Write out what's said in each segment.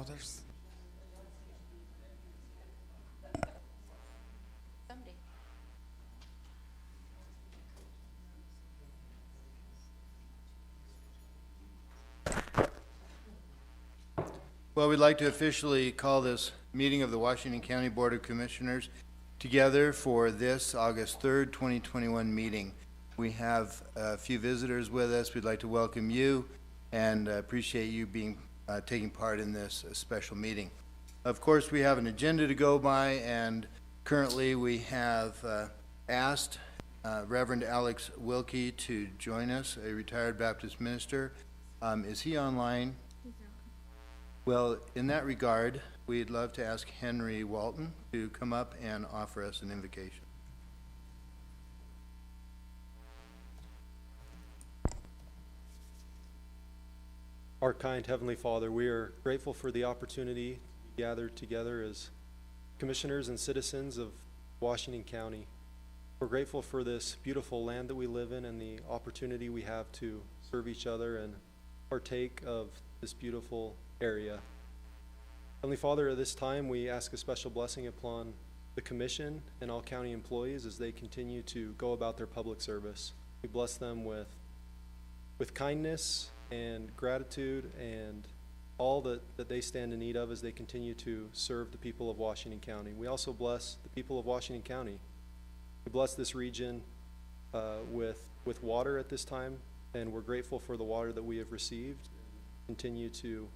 others. Somebody. Well, we'd like to officially call this meeting of the Washington County Board of Commissioners together for this August 3rd, 2021 meeting. We have a few visitors with us. We'd like to welcome you and appreciate you taking part in this special meeting. Of course, we have an agenda to go by, and currently we have asked Reverend Alex Wilkie to join us, a retired Baptist minister. Is he online? Well, in that regard, we'd love to ask Henry Walton to come up and offer us an invocation. Our kind Heavenly Father, we are grateful for the opportunity to be gathered together as commissioners and citizens of Washington County. We're grateful for this beautiful land that we live in and the opportunity we have to serve each other and partake of this beautiful area. Heavenly Father, at this time we ask a special blessing upon the commission and all county employees as they continue to go about their public service. We bless them with kindness and gratitude and all that they stand in need of as they continue to serve the people of Washington County. We also bless the people of Washington County. We bless this region with water at this time, and we're grateful for the water that we have received. Continue to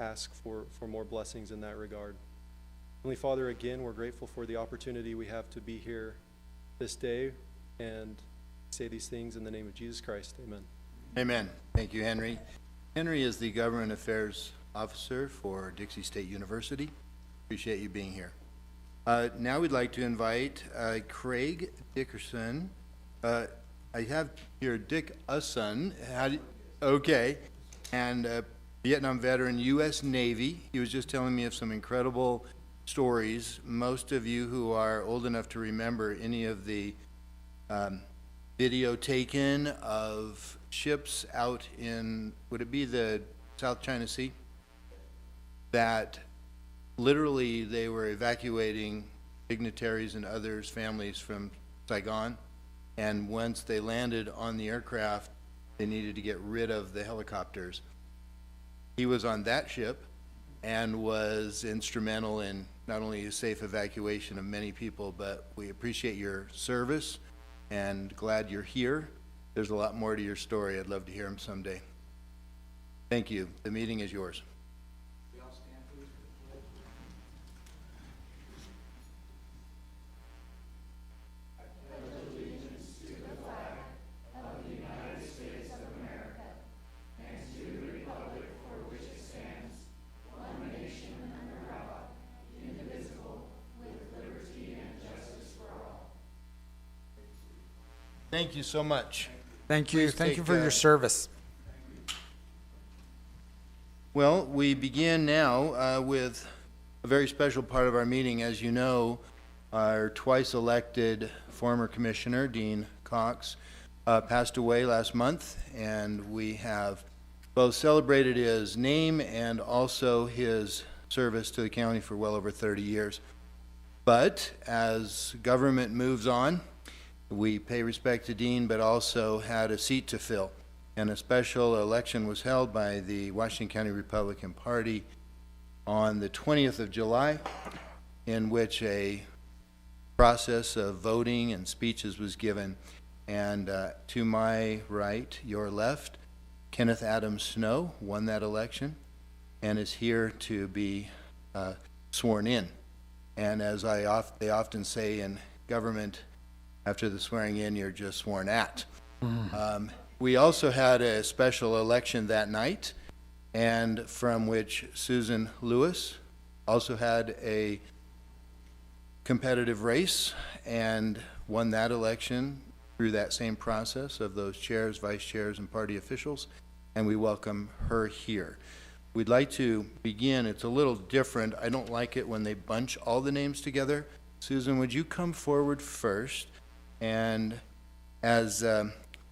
ask for more blessings in that regard. Heavenly Father, again, we're grateful for the opportunity we have to be here this day and say these things in the name of Jesus Christ. Amen. Amen. Thank you, Henry. Henry is the Government Affairs Officer for Dixie State University. Appreciate you being here. Now we'd like to invite Craig Dickerson. I have here Dick Usson. Okay. And Vietnam veteran, U.S. Navy. He was just telling me of some incredible stories. Most of you who are old enough to remember any of the video taken of ships out in, would it be the South China Sea? That literally they were evacuating dignitaries and others, families from Saigon. And once they landed on the aircraft, they needed to get rid of the helicopters. He was on that ship and was instrumental in not only a safe evacuation of many people, but we appreciate your service and glad you're here. There's a lot more to your story. I'd love to hear him someday. Thank you. The meeting is yours. We all stand, please, for the pledge. Thank you so much. Thank you. Please Thank you take, for your service. Well, we begin now with a very special part of our meeting. As you know, our twice elected former commissioner, Dean Cox, passed away last month, and we have both celebrated his name and also his service to the county for well over 30 years. But as government moves on, we pay respect to Dean, but also had a seat to fill. And a special election was held by the Washington County Republican Party on the 20th of July, in which a process of voting and speeches was given. And to my right, your left, Kenneth Adams Snow won that election and is here to be sworn in. And as they often say in government, after the swearing in, you're just sworn at. We also had a special election that night, and from which Susan Lewis also had a competitive race and won that election through that same process of those chairs, vice chairs, and party officials, and we welcome her here. We'd like to begin. It's a little different. I don't like it when they bunch all the names together. Susan, would you come forward first? And as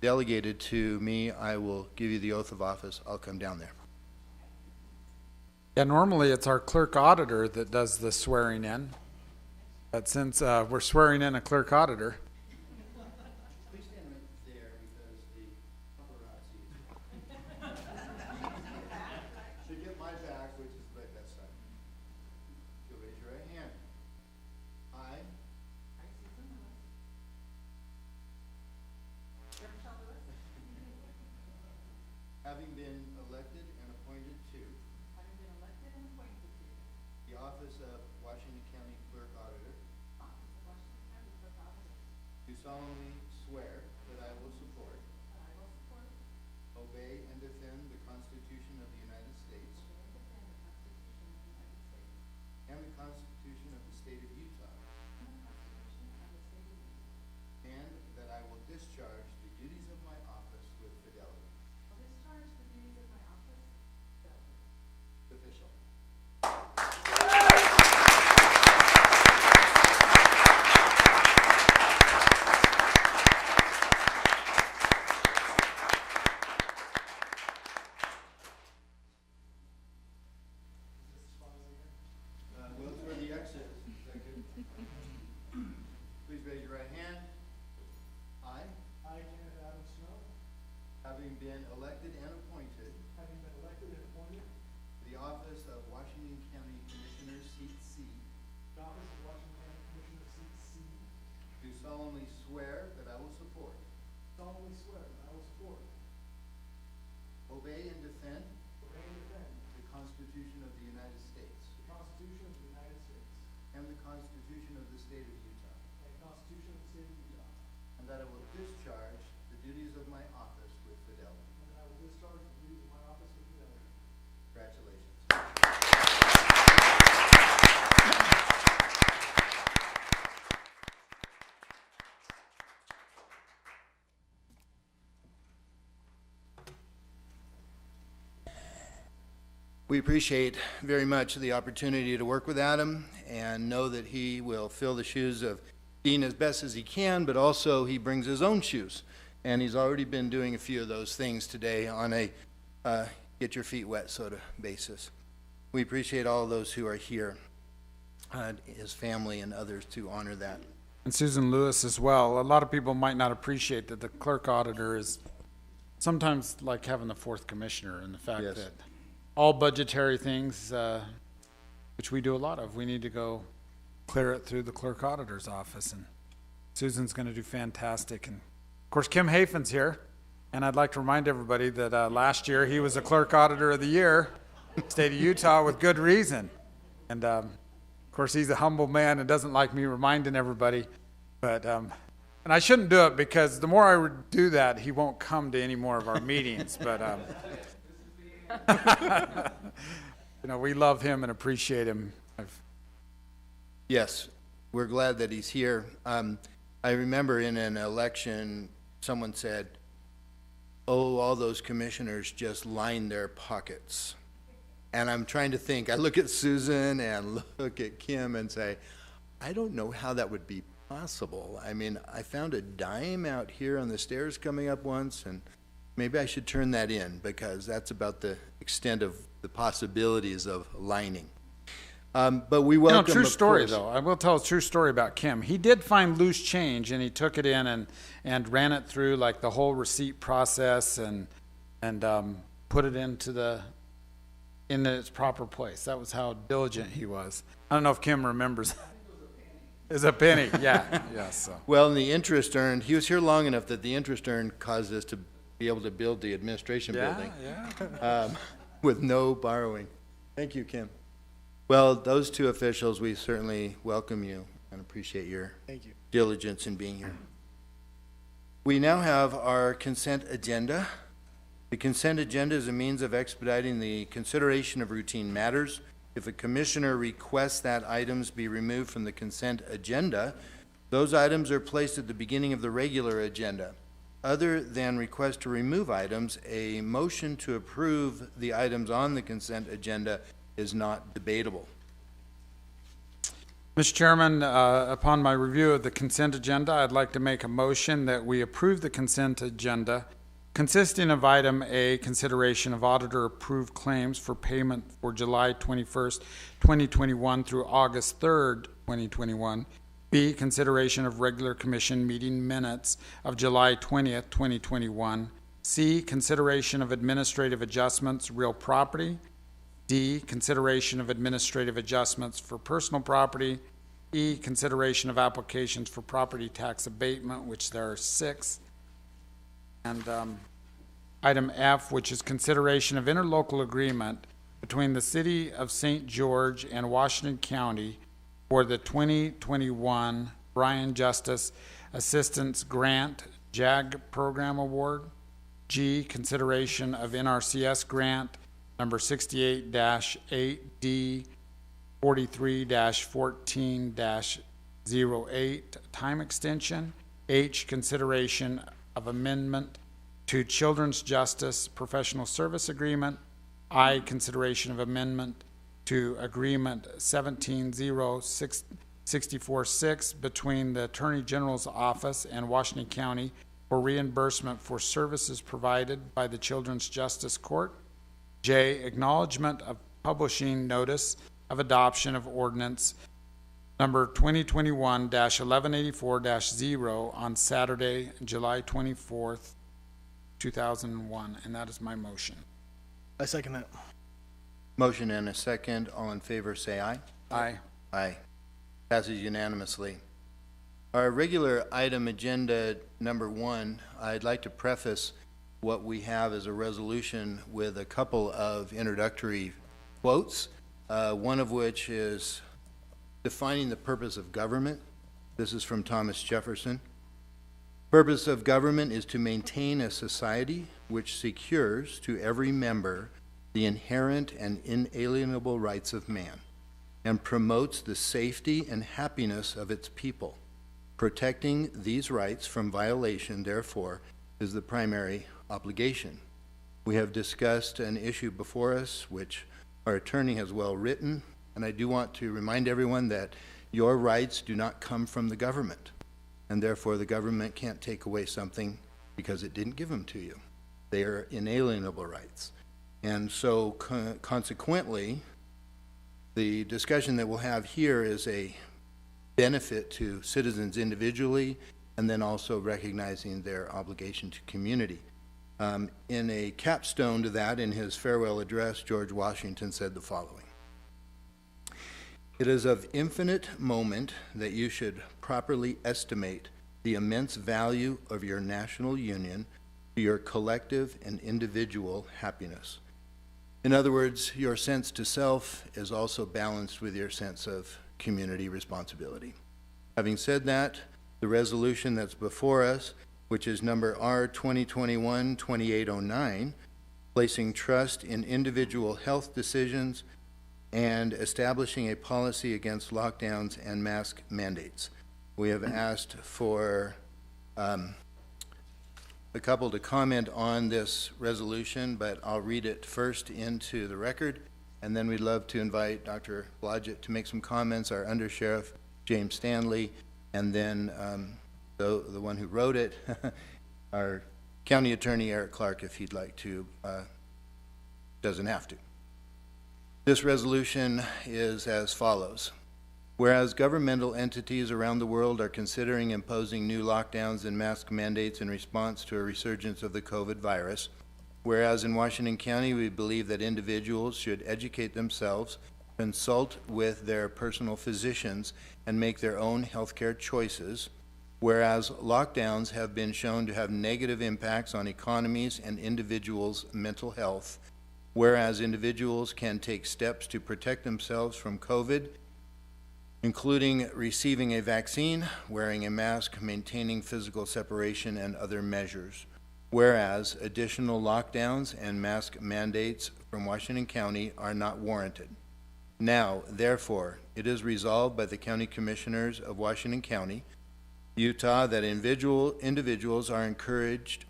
delegated to me, I will give you the oath of office. I'll come down there. Yeah, normally it's our clerk auditor that does the swearing in. But since we're swearing in a clerk auditor, Please stand right there because the paparazzi should get my back, which is right that side. You'll raise your right hand. I. Having been elected and appointed to the office of Washington County Clerk Auditor, do solemnly swear that I will support, obey, and defend the Constitution of the United States and the Constitution of the State of Utah, and that I will discharge the duties of my office with fidelity. Official. Well, it's where the X is. Is that good? Please raise your right hand. I, Kenneth Adam Snow, having been elected and appointed having been elected and appointed to the office of Washington County Commissioner, Seat C, to the office of Washington County Commissioner, Seat C, do solemnly swear that I will support, solemnly swear that I will support, obey, and defend obey, and defend the Constitution of the United States the Constitution of the United States and the Constitution of the State of Utah, and the Constitution of the State of Utah, and that I will discharge the duties of my office with fidelity. and that I will discharge the duties of my office with fidelity. Congratulations. We appreciate very much the opportunity to work with Adam and know that he will fill the shoes of Dean as best as he can, but also he brings his own shoes. And he's already been doing a few of those things today on a get your feet wet sort of basis. We appreciate all those who are here, his family and others, to honor that. and Susan Lewis as well. A lot of people might not appreciate that the clerk auditor is sometimes like having the fourth commissioner, and the fact Yes. that all budgetary things, which we do a lot of, we need to go clear it through the clerk auditor's office, and Susan's going to do fantastic. And of course, Kim Hafen's here, and I'd like to remind everybody that last year he was the clerk auditor of the year, state of Utah, with good reason. And of course, he's a humble man and doesn't like me reminding everybody, but and I shouldn't do it because the more I would do that, he won't come to any more of our meetings. But you know, we love him and appreciate him. Yes, we're glad that he's here. I remember in an election, someone said, "Oh, all those commissioners just line their pockets." And I'm trying to think, I look at Susan and look at Kim and say, I don't know how that would be possible. I mean, I found a dime out here on the stairs coming up once, and maybe I should turn that in because that's about the extent of the possibilities of lining. But we welcome, True of story course- though. I will tell a true story about Kim. He did find loose change, and he took it in and ran it through like the whole receipt process and put it in its proper place. That was how diligent he was. I don't know if Kim remembers. Is a penny, yeah, yeah. So Well, and the interest earned, he was here long enough that the interest earned caused us to be able to build the administration building yeah. with no borrowing. Thank you, Kim. Well, those two officials, we certainly welcome you and appreciate your diligence in being here. We now have our consent agenda. The consent agenda is a means of expediting the consideration of routine matters. If a commissioner requests that items be removed from the consent agenda, those items are placed at the beginning of the regular agenda. Other than request to remove items, a motion to approve the items on the consent agenda is not debatable. Mr. Chairman, upon my review of the consent agenda, I'd like to make a motion that we approve the consent agenda consisting of item A, consideration of auditor-approved claims for payment for July 21st, 2021 through August 3rd, 2021. B, consideration of regular commission meeting minutes of July 20th, 2021. C, consideration of administrative adjustments, real property. D, consideration of administrative adjustments for personal property. E, consideration of applications for property tax abatement, which there are 6. And item F, which is consideration of interlocal agreement between the City of St. George and Washington County for the 2021 Brian Justice Assistance Grant JAG Program Award. G, consideration of NRCS Grant number 68-8D 43-14-08 time extension. H, consideration of amendment to Children's Justice Professional Service Agreement. I, consideration of amendment to Agreement 170646 between the Attorney General's Office and Washington County for reimbursement for services provided by the Children's Justice Court. J, acknowledgement of publishing notice of adoption of ordinance number 2021-1184-0 on Saturday, July 24th, 2001. And that is my motion. I second that. Motion and a second. All in favor, say aye. Aye. Aye. Passes unanimously. Our regular item agenda number 1, I'd like to preface what we have as a resolution with a couple of introductory quotes, one of which is defining the purpose of government. This is from Thomas Jefferson. Purpose of government is to maintain a society which secures to every member the inherent and inalienable rights of man, and promotes the safety and happiness of its people. Protecting these rights from violation, therefore, is the primary obligation. We have discussed an issue before us, which our attorney has well written, and I do want to remind everyone that your rights do not come from the government, and therefore the government can't take away something because it didn't give them to you. They are inalienable rights. And so consequently, the discussion that we'll have here is a benefit to citizens individually, and then also recognizing their obligation to community. In a capstone to that, in his farewell address, George Washington said the following: "It is of infinite moment that you should properly estimate the immense value of your national union to your collective and individual happiness. In other words, your sense to self is also balanced with your sense of community responsibility." Having said that, the resolution that's before us, which is number R 2021-2809, placing trust in individual health decisions and establishing a policy against lockdowns and mask mandates. We have asked for a couple to comment on this resolution, but I'll read it first into the record, and then we'd love to invite Dr. Blodgett to make some comments, our Undersheriff James Stanley, and then the one who wrote it, our County Attorney Eric Clark, if he'd like to, doesn't have to. This resolution is as follows. Whereas governmental entities around the world are considering imposing new lockdowns and mask mandates in response to a resurgence of the COVID virus, whereas in Washington County we believe that individuals should educate themselves, consult with their personal physicians, and make their own healthcare choices, whereas lockdowns have been shown to have negative impacts on economies and individuals' mental health, whereas individuals can take steps to protect themselves from COVID, including receiving a vaccine, wearing a mask, maintaining physical separation, and other measures. Whereas additional lockdowns and mask mandates from Washington County are not warranted. Now, therefore, it is resolved by the County Commissioners of Washington County, Utah, that individuals are encouraged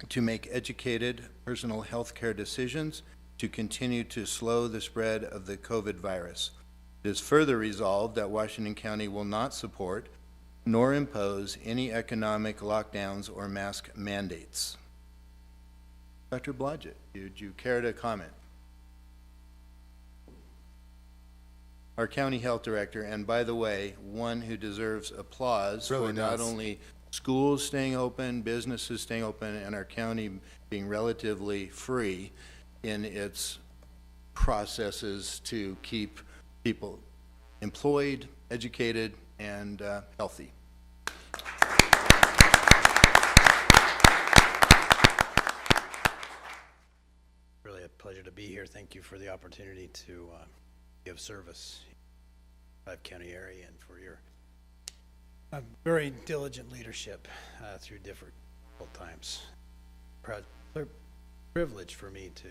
to make educated personal health care decisions to continue to slow the spread of the COVID virus. It is further resolved that Washington County will not support nor impose any economic lockdowns or mask mandates. Dr. Blodgett, would you care to comment? Our county health director, and by the way, one who deserves applause Really for not does. only schools staying open, businesses staying open, and our county being relatively free in its processes to keep people employed, educated, and healthy. Really a pleasure to be here. Thank you for the opportunity to give service in the Five County area and for your very diligent leadership through difficult times. Privilege for me to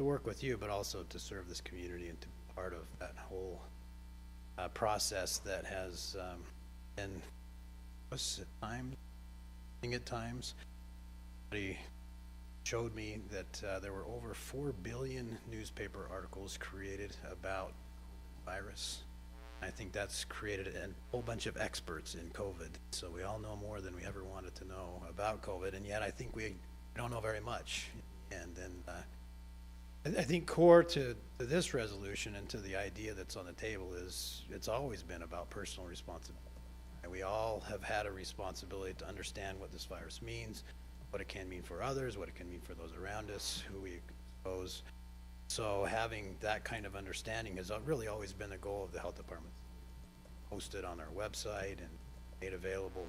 work with you, but also to serve this community and to be part of that whole process that has been at times. Somebody showed me that there were over 4 billion newspaper articles created about virus. I think that's created a whole bunch of experts in COVID. So we all know more than we ever wanted to know about COVID, and yet I think we don't know very much. And I think core to this resolution and to the idea that's on the table is it's always been about personal responsibility. And we all have had a responsibility to understand what this virus means, what it can mean for others, what it can mean for those around us, who we expose. So having that kind of understanding has really always been the goal of the health department. Posted on our website and made available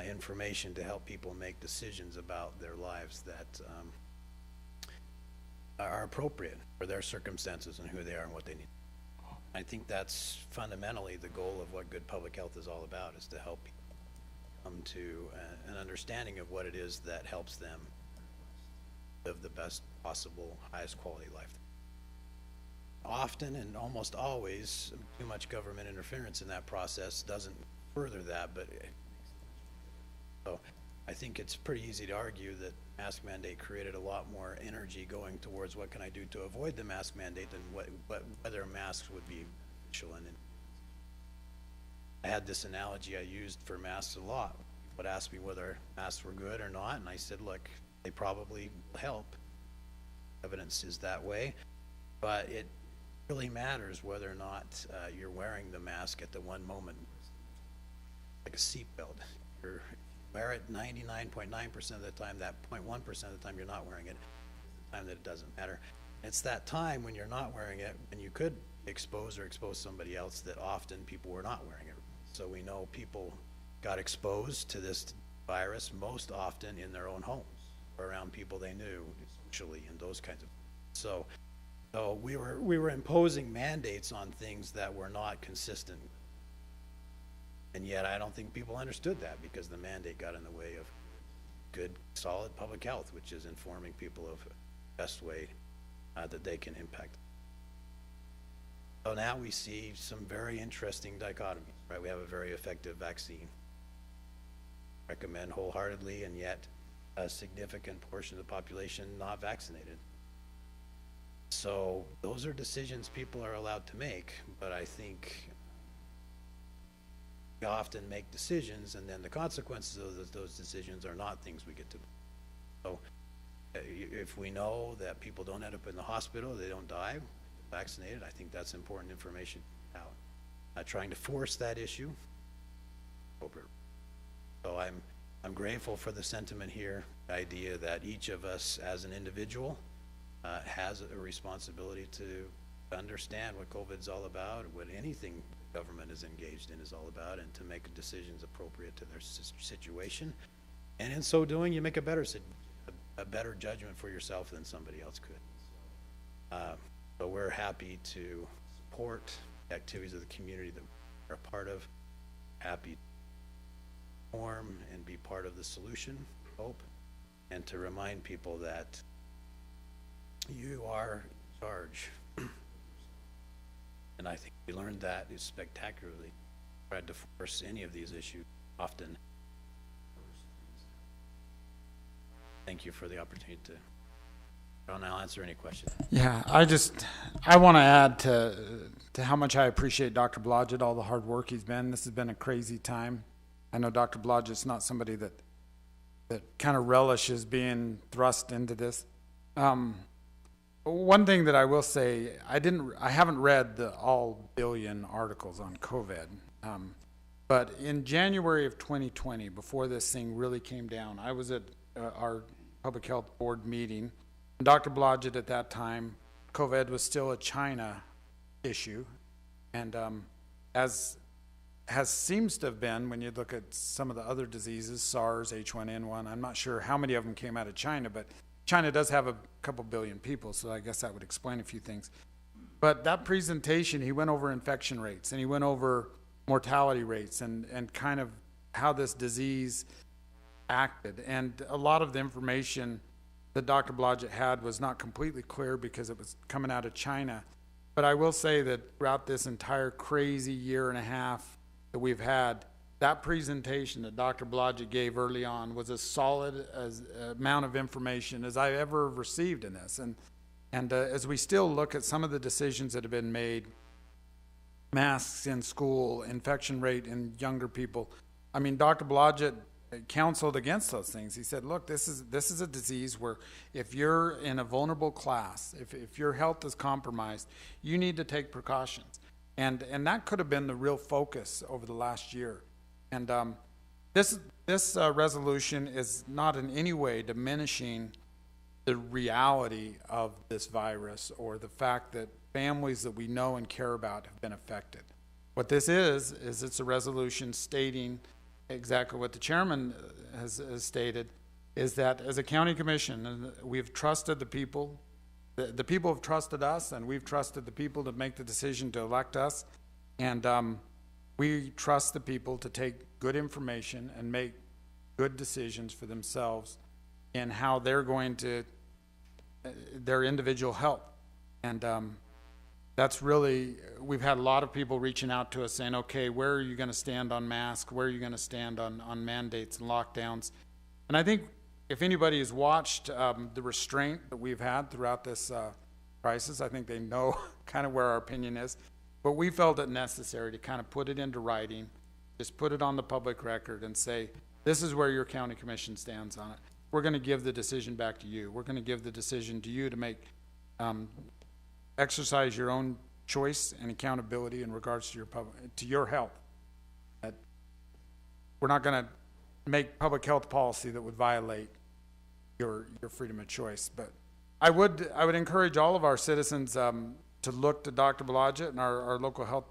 information to help people make decisions about their lives that are appropriate for their circumstances and who they are and what they need. I think that's fundamentally the goal of what good public health is all about, is to help people come to an understanding of what it is that helps them live the best possible, highest quality life. Often and almost always, too much government interference in that process doesn't further that, but so I think it's pretty easy to argue that mask mandate created a lot more energy going towards what can I do to avoid the mask mandate than whether masks would be beneficial. And I had this analogy I used for masks a lot. People would ask me whether masks were good or not, and I said, look, they probably help. Evidence is that way, but it really matters whether or not you're wearing the mask at the one moment, like a seatbelt. You're wear it 99.9% of the time, that 0.1% of the time you're not wearing it, the time that it doesn't matter. It's that time when you're not wearing it, and you could expose somebody else, that often people were not wearing it. So we know people got exposed to this virus most often in their own homes or around people they knew socially and those kinds of things. So we were imposing mandates on things that were not consistent. And yet I don't think people understood that, because the mandate got in the way of good, solid public health, which is informing people of the best way that they can impact. So now we see some very interesting dichotomies, right? We have a very effective vaccine. Recommend wholeheartedly, and yet a significant portion of the population not vaccinated. So those are decisions people are allowed to make, but I think we often make decisions, and then the consequences of those decisions are not things we get to. So if we know that people don't end up in the hospital, they don't die vaccinated, I think that's important information out. Not trying to force that issue. So I'm grateful for the sentiment here, the idea that each of us as an individual has a responsibility to understand what COVID's all about, what anything government is engaged in is all about, and to make decisions appropriate to their situation. And in so doing, you make a better judgment for yourself than somebody else could. So we're happy to support the activities of the community that we're a part of, happy to form and be part of the solution, hope, and to remind people that you are in charge. And I think we learned that is spectacularly. Tried to force any of these issues often. Thank you for the opportunity to. I'll answer any questions. Yeah, I want to add to how much I appreciate Dr. Blodgett, all the hard work he's been. This has been a crazy time. I know Dr. Blodgett's not somebody that kind of relishes being thrust into this. One thing that I will say, I haven't read the all billion articles on COVID. But in January of 2020, before this thing really came down, I was at our public health board meeting. And Dr. Blodgett at that time, COVID was still a China issue. And as seems to have been, when you look at some of the other diseases, SARS, H1N1, I'm not sure how many of them came out of China, but China does have a couple billion people, so I guess that would explain a few things. But that presentation, he went over infection rates, and he went over mortality rates, and kind of how this disease acted. And a lot of the information that Dr. Blodgett had was not completely clear because it was coming out of China. But I will say that throughout this entire crazy year and a half that we've had, that presentation that Dr. Blodgett gave early on was as solid as amount of information as I ever received in this. And as we still look at some of the decisions that have been made, masks in school, infection rate in younger people, I mean, Dr. Blodgett counseled against those things. He said, look, this is a disease where if you're in a vulnerable class, if your health is compromised, you need to take precautions. And that could have been the real focus over the last year. And this resolution is not in any way diminishing the reality of this virus or the fact that families that we know and care about have been affected. What this is it's a resolution stating exactly what the chairman has stated, is that as a county commission, we've trusted the people. The people have trusted us, and we've trusted the people to make the decision to elect us. And we trust the people to take good information and make good decisions for themselves in how they're going to, their individual health. And that's really, we've had a lot of people reaching out to us saying, okay, where are you going to stand on masks? Where are you going to stand on mandates and lockdowns? And I think if anybody has watched the restraint that we've had throughout this crisis, I think they know kind of where our opinion is. But we felt it necessary to kind of put it into writing, just put it on the public record and say, this is where your county commission stands on it. We're going to give the decision back to you. We're going to give the decision to you to make, exercise your own choice and accountability in regards to your health. We're not going to make public health policy that would violate your freedom of choice. But I would encourage all of our citizens to look to Dr. Blodgett and our local health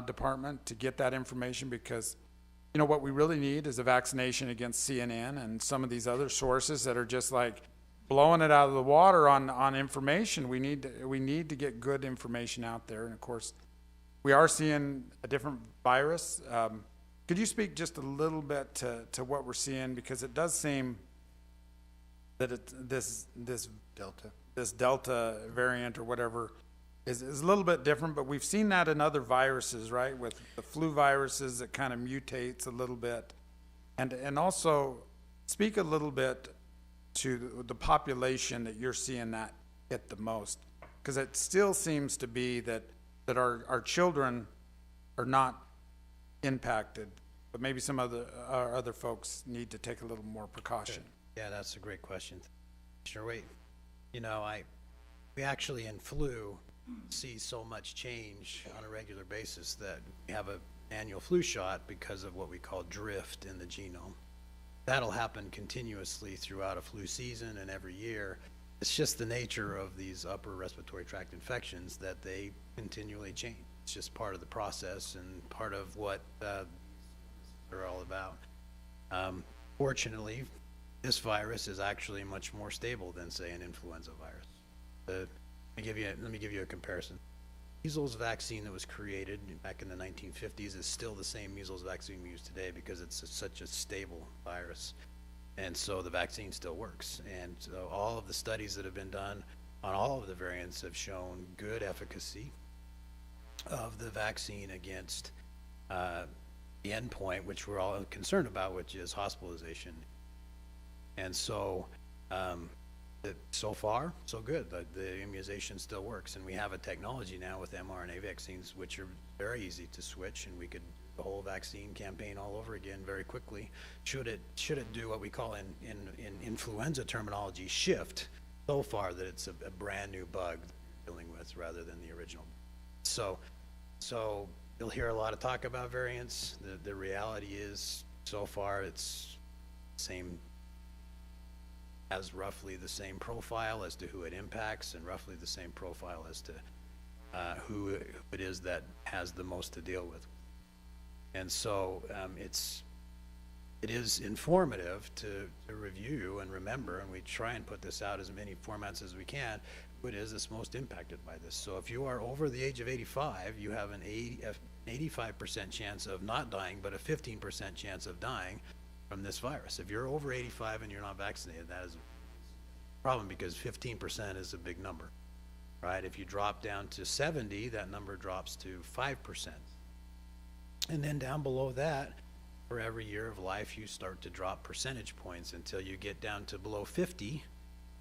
department to get that information, because you know what we really need is a vaccination against CNN and some of these other sources that are just like blowing it out of the water on information. We need to get good information out there. And of course, we are seeing a different virus. Could you speak just a little bit to what we're seeing, because it does seem that this Delta variant or whatever is a little bit different, but we've seen that in other viruses, right? With the flu viruses, that kind of mutates a little bit. And also speak a little bit to the population that you're seeing that hit the most, because it still seems to be that our children are not impacted, but maybe some other folks need to take a little more precaution. Yeah, that's a great question. Sure, wait. You know, we actually in flu see so much change on a regular basis that we have an annual flu shot because of what we call drift in the genome. That'll happen continuously throughout a flu season and every year. It's just the nature of these upper respiratory tract infections that they continually change. It's just part of the process and part of what they're all about. Fortunately, this virus is actually much more stable than, say, an influenza virus. Let me give you a comparison. Measles vaccine that was created back in the 1950s is still the same measles vaccine we use today because it's such a stable virus. And so the vaccine still works. And so all of the studies that have been done on all of the variants have shown good efficacy of the vaccine against the endpoint, which we're all concerned about, which is hospitalization. And so, so far, so good. The immunization still works, and we have a technology now with mRNA vaccines, which are very easy to switch, and we could do the whole vaccine campaign all over again very quickly. Should it do what we call in influenza terminology shift, so far that it's a brand-new bug we're dealing with rather than the original. So you'll hear a lot of talk about variants. The reality is, so far, it's has roughly the same profile as to who it impacts, and roughly the same profile as to who it is that has the most to deal with. And so it is informative to review and remember, and we try and put this out as many formats as we can, who it is that's most impacted by this. So if you are over the age of 85, you have an 85% chance of not dying, but a 15% chance of dying from this virus. If you're over 85 and you're not vaccinated, that is a problem, because 15% is a big number, right? If you drop down to 70, that number drops to 5%. And then down below that, for every year of life, you start to drop percentage points until you get down to below 50.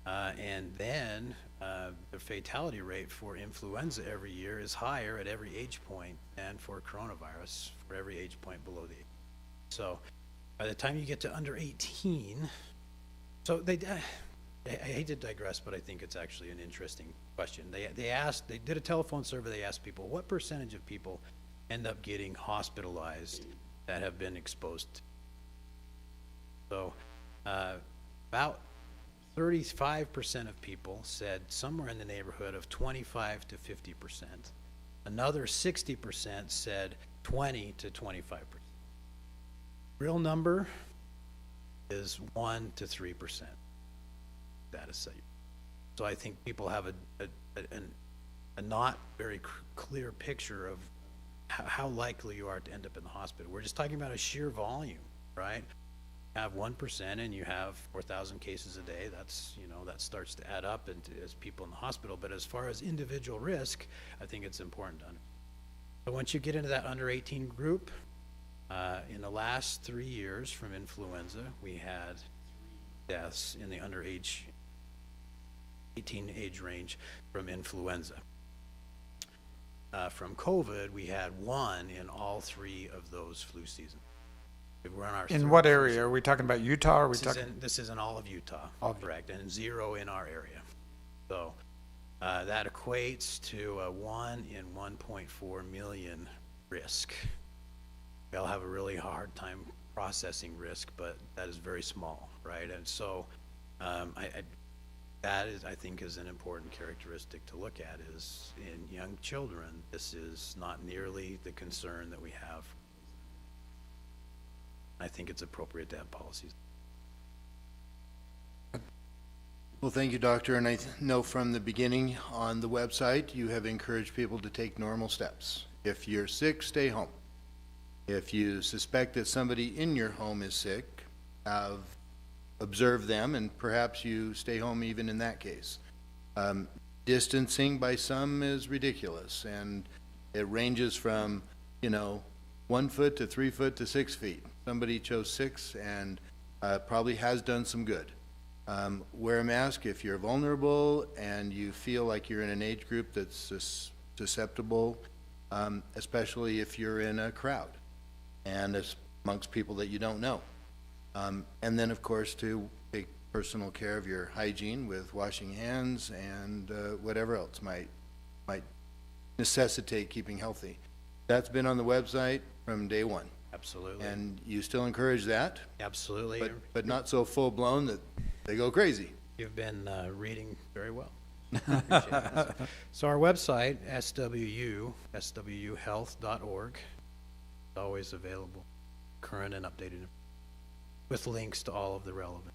And then the fatality rate for influenza every year is higher at every age point than for coronavirus for every age point below the age. So by the time you get to under 18, so I hate to digress, but I think it's actually an interesting question. They did a telephone survey. They asked people, what percentage of people end up getting hospitalized that have been exposed? So about 35% of people said somewhere in the neighborhood of 25 to 50%. Another 60% said 20 to 25%. Real number is 1 to 3%. That is safe. So I think people have a not very clear picture of how likely you are to end up in the hospital. We're just talking about a sheer volume, right? You have 1% and you have 4,000 cases a day. That's, that starts to add up as people in the hospital. But as far as individual risk, I think it's important to understand. So once you get into that under 18 group, in the last 3 years from influenza, we had deaths in the under 18 age range from influenza. From COVID, we had 1 in all 3 of those flu seasons. We're on our In what area? Are we talking about Utah, or are we This is in all of Utah, All of correct, and 0 in our area. So that equates to a 1 in 1.4 million risk. We all have a really hard time processing risk, but that is very small, right? And so that is, I think, is an important characteristic to look at, is in young children, this is not nearly the concern that we have. I think it's appropriate to have policies. Well, thank you, Doctor. And I know from the beginning on the website, you have encouraged people to take normal steps. If you're sick, stay home. If you suspect that somebody in your home is sick, observe them, and perhaps you stay home even in that case. Distancing by some is ridiculous, and it ranges from, 1 foot to 3 foot to 6 feet. Somebody chose 6 and probably has done some good. Wear a mask if you're vulnerable and you feel like you're in an age group that's susceptible, especially if you're in a crowd and amongst people that you don't know. And then, of course, to take personal care of your hygiene with washing hands and whatever else might necessitate keeping healthy. That's been on the website from day one. Absolutely. And you still encourage that? Absolutely. But not so full-blown that they go crazy. You've been reading very well. Appreciate it. So our website, swhealth.org, is always available, current and updated, with links to all of the relevant.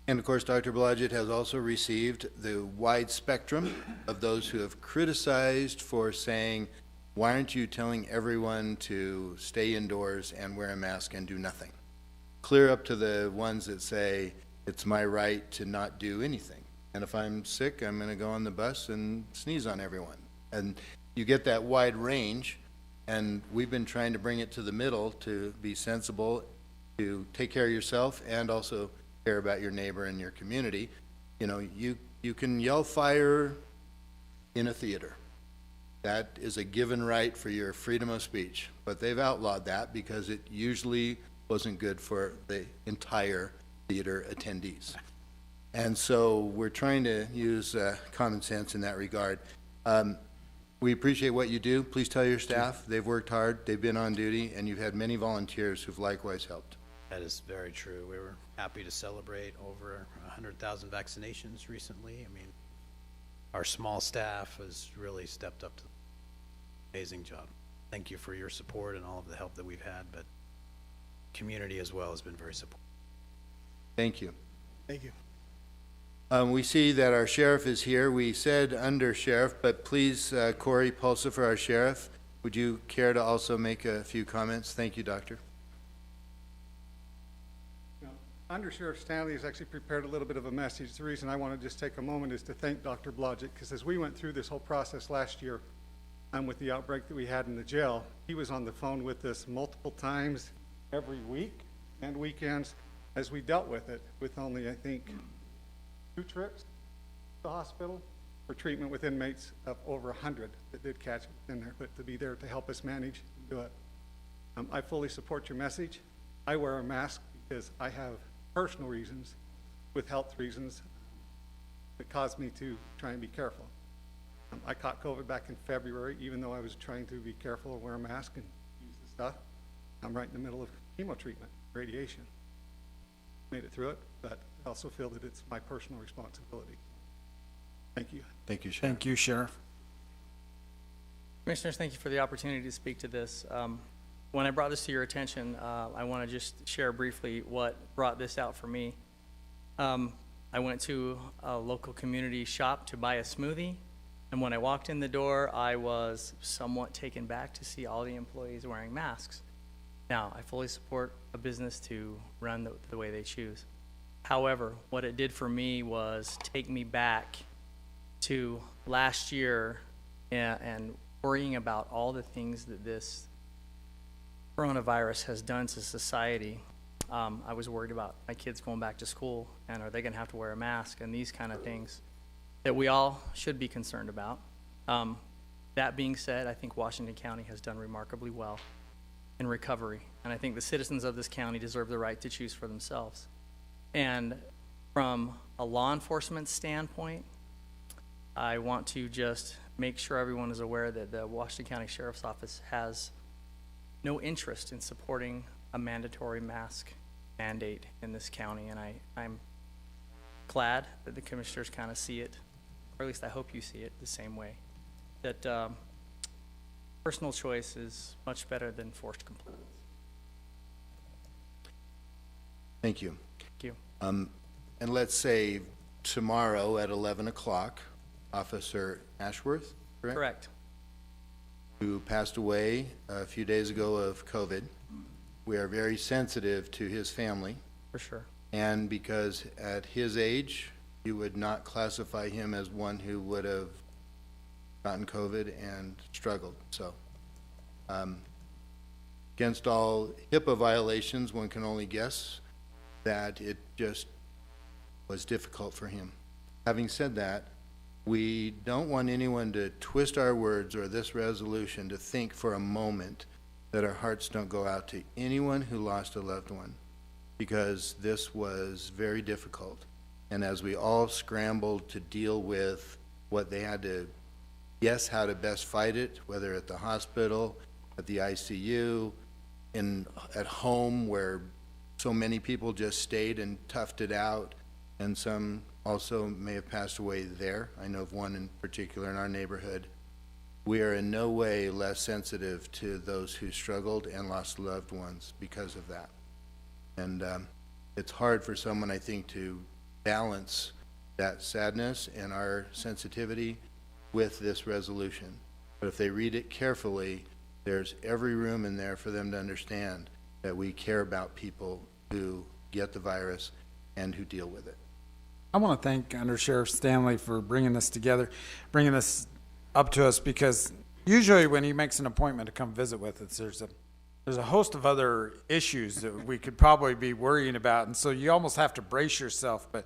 And of course, Dr. Blodgett has also received the wide spectrum of those who have criticized for saying, why aren't you telling everyone to stay indoors and wear a mask and do nothing? Clear up to the ones that say, it's my right to not do anything. And if I'm sick, I'm going to go on the bus and sneeze on everyone. And you get that wide range, and we've been trying to bring it to the middle to be sensible, to take care of yourself and also care about your neighbor and your community. You can yell fire in a theater. That is a given right for your freedom of speech, but they've outlawed that because it usually wasn't good for the entire theater attendees. And so we're trying to use common sense in that regard. We appreciate what you do. Please tell your staff they've worked hard, they've been on duty, and you've had many volunteers who've likewise helped. That is very true. We were happy to celebrate over 100,000 vaccinations recently. I mean, our small staff has really stepped up to an amazing job. Thank you for your support and all of the help that we've had, but community as well has been very supportive. Thank you. Thank you. We see that our sheriff is here. We said under sheriff, but please, Corey Pulsifer, our sheriff, would you care to also make a few comments? Thank you, Doctor. Under Sheriff Stanley has actually prepared a little bit of a message. The reason I want to just take a moment is to thank Dr. Blodgett, because as we went through this whole process last year, with the outbreak that we had in the jail, he was on the phone with us multiple times every week and weekends as we dealt with it, with only, I think, 2 trips to the hospital for treatment with inmates of over 100 that did catch it in there, but to be there to help us manage and do it. I fully support your message. I wear a mask because I have personal reasons, with health reasons, that caused me to try and be careful. I caught COVID back in February, even though I was trying to be careful and wear a mask and use the stuff. I'm right in the middle of chemo treatment, radiation. Made it through it, but I also feel that it's my personal responsibility. Thank you. Thank you, Sheriff. Thank you, Sheriff. Commissioners, thank you for the opportunity to speak to this. When I brought this to your attention, I want to just share briefly what brought this out for me. I went to a local community shop to buy a smoothie, and when I walked in the door, I was somewhat taken back to see all the employees wearing masks. Now, I fully support a business to run the way they choose. However, what it did for me was take me back to last year and worrying about all the things that this coronavirus has done to society. I was worried about my kids going back to school, and are they going to have to wear a mask, and these kind of things that we all should be concerned about. That being said, I think Washington County has done remarkably well in recovery, and I think the citizens of this county deserve the right to choose for themselves. And from a law enforcement standpoint, I want to just make sure everyone is aware that the Washington County Sheriff's Office has no interest in supporting a mandatory mask mandate in this county, and I'm glad that the commissioners kind of see it, or at least I hope you see it the same way, that personal choice is much better than forced compliance. Thank you. Thank you. And let's say tomorrow at 11 o'clock, Officer Ashworth, correct? Correct. Who passed away a few days ago of COVID. We are very sensitive to his family, For sure. and because at his age, you would not classify him as one who would have gotten COVID and struggled. So, against all HIPAA violations, one can only guess that it just was difficult for him. Having said that, we don't want anyone to twist our words or this resolution to think for a moment that our hearts don't go out to anyone who lost a loved one, because this was very difficult. And as we all scrambled to deal with what they had to guess how to best fight it, whether at the hospital, at the ICU, at home where so many people just stayed and toughed it out, and some also may have passed away there. I know of one in particular in our neighborhood. We are in no way less sensitive to those who struggled and lost loved ones because of that. And it's hard for someone, I think, to balance that sadness and our sensitivity with this resolution. But if they read it carefully, there's every room in there for them to understand that we care about people who get the virus and who deal with it. I want to thank Under Sheriff Stanley for bringing this together, bringing this up to us, because usually when he makes an appointment to come visit with us, there's a host of other issues that we could probably be worrying about, and so you almost have to brace yourself. But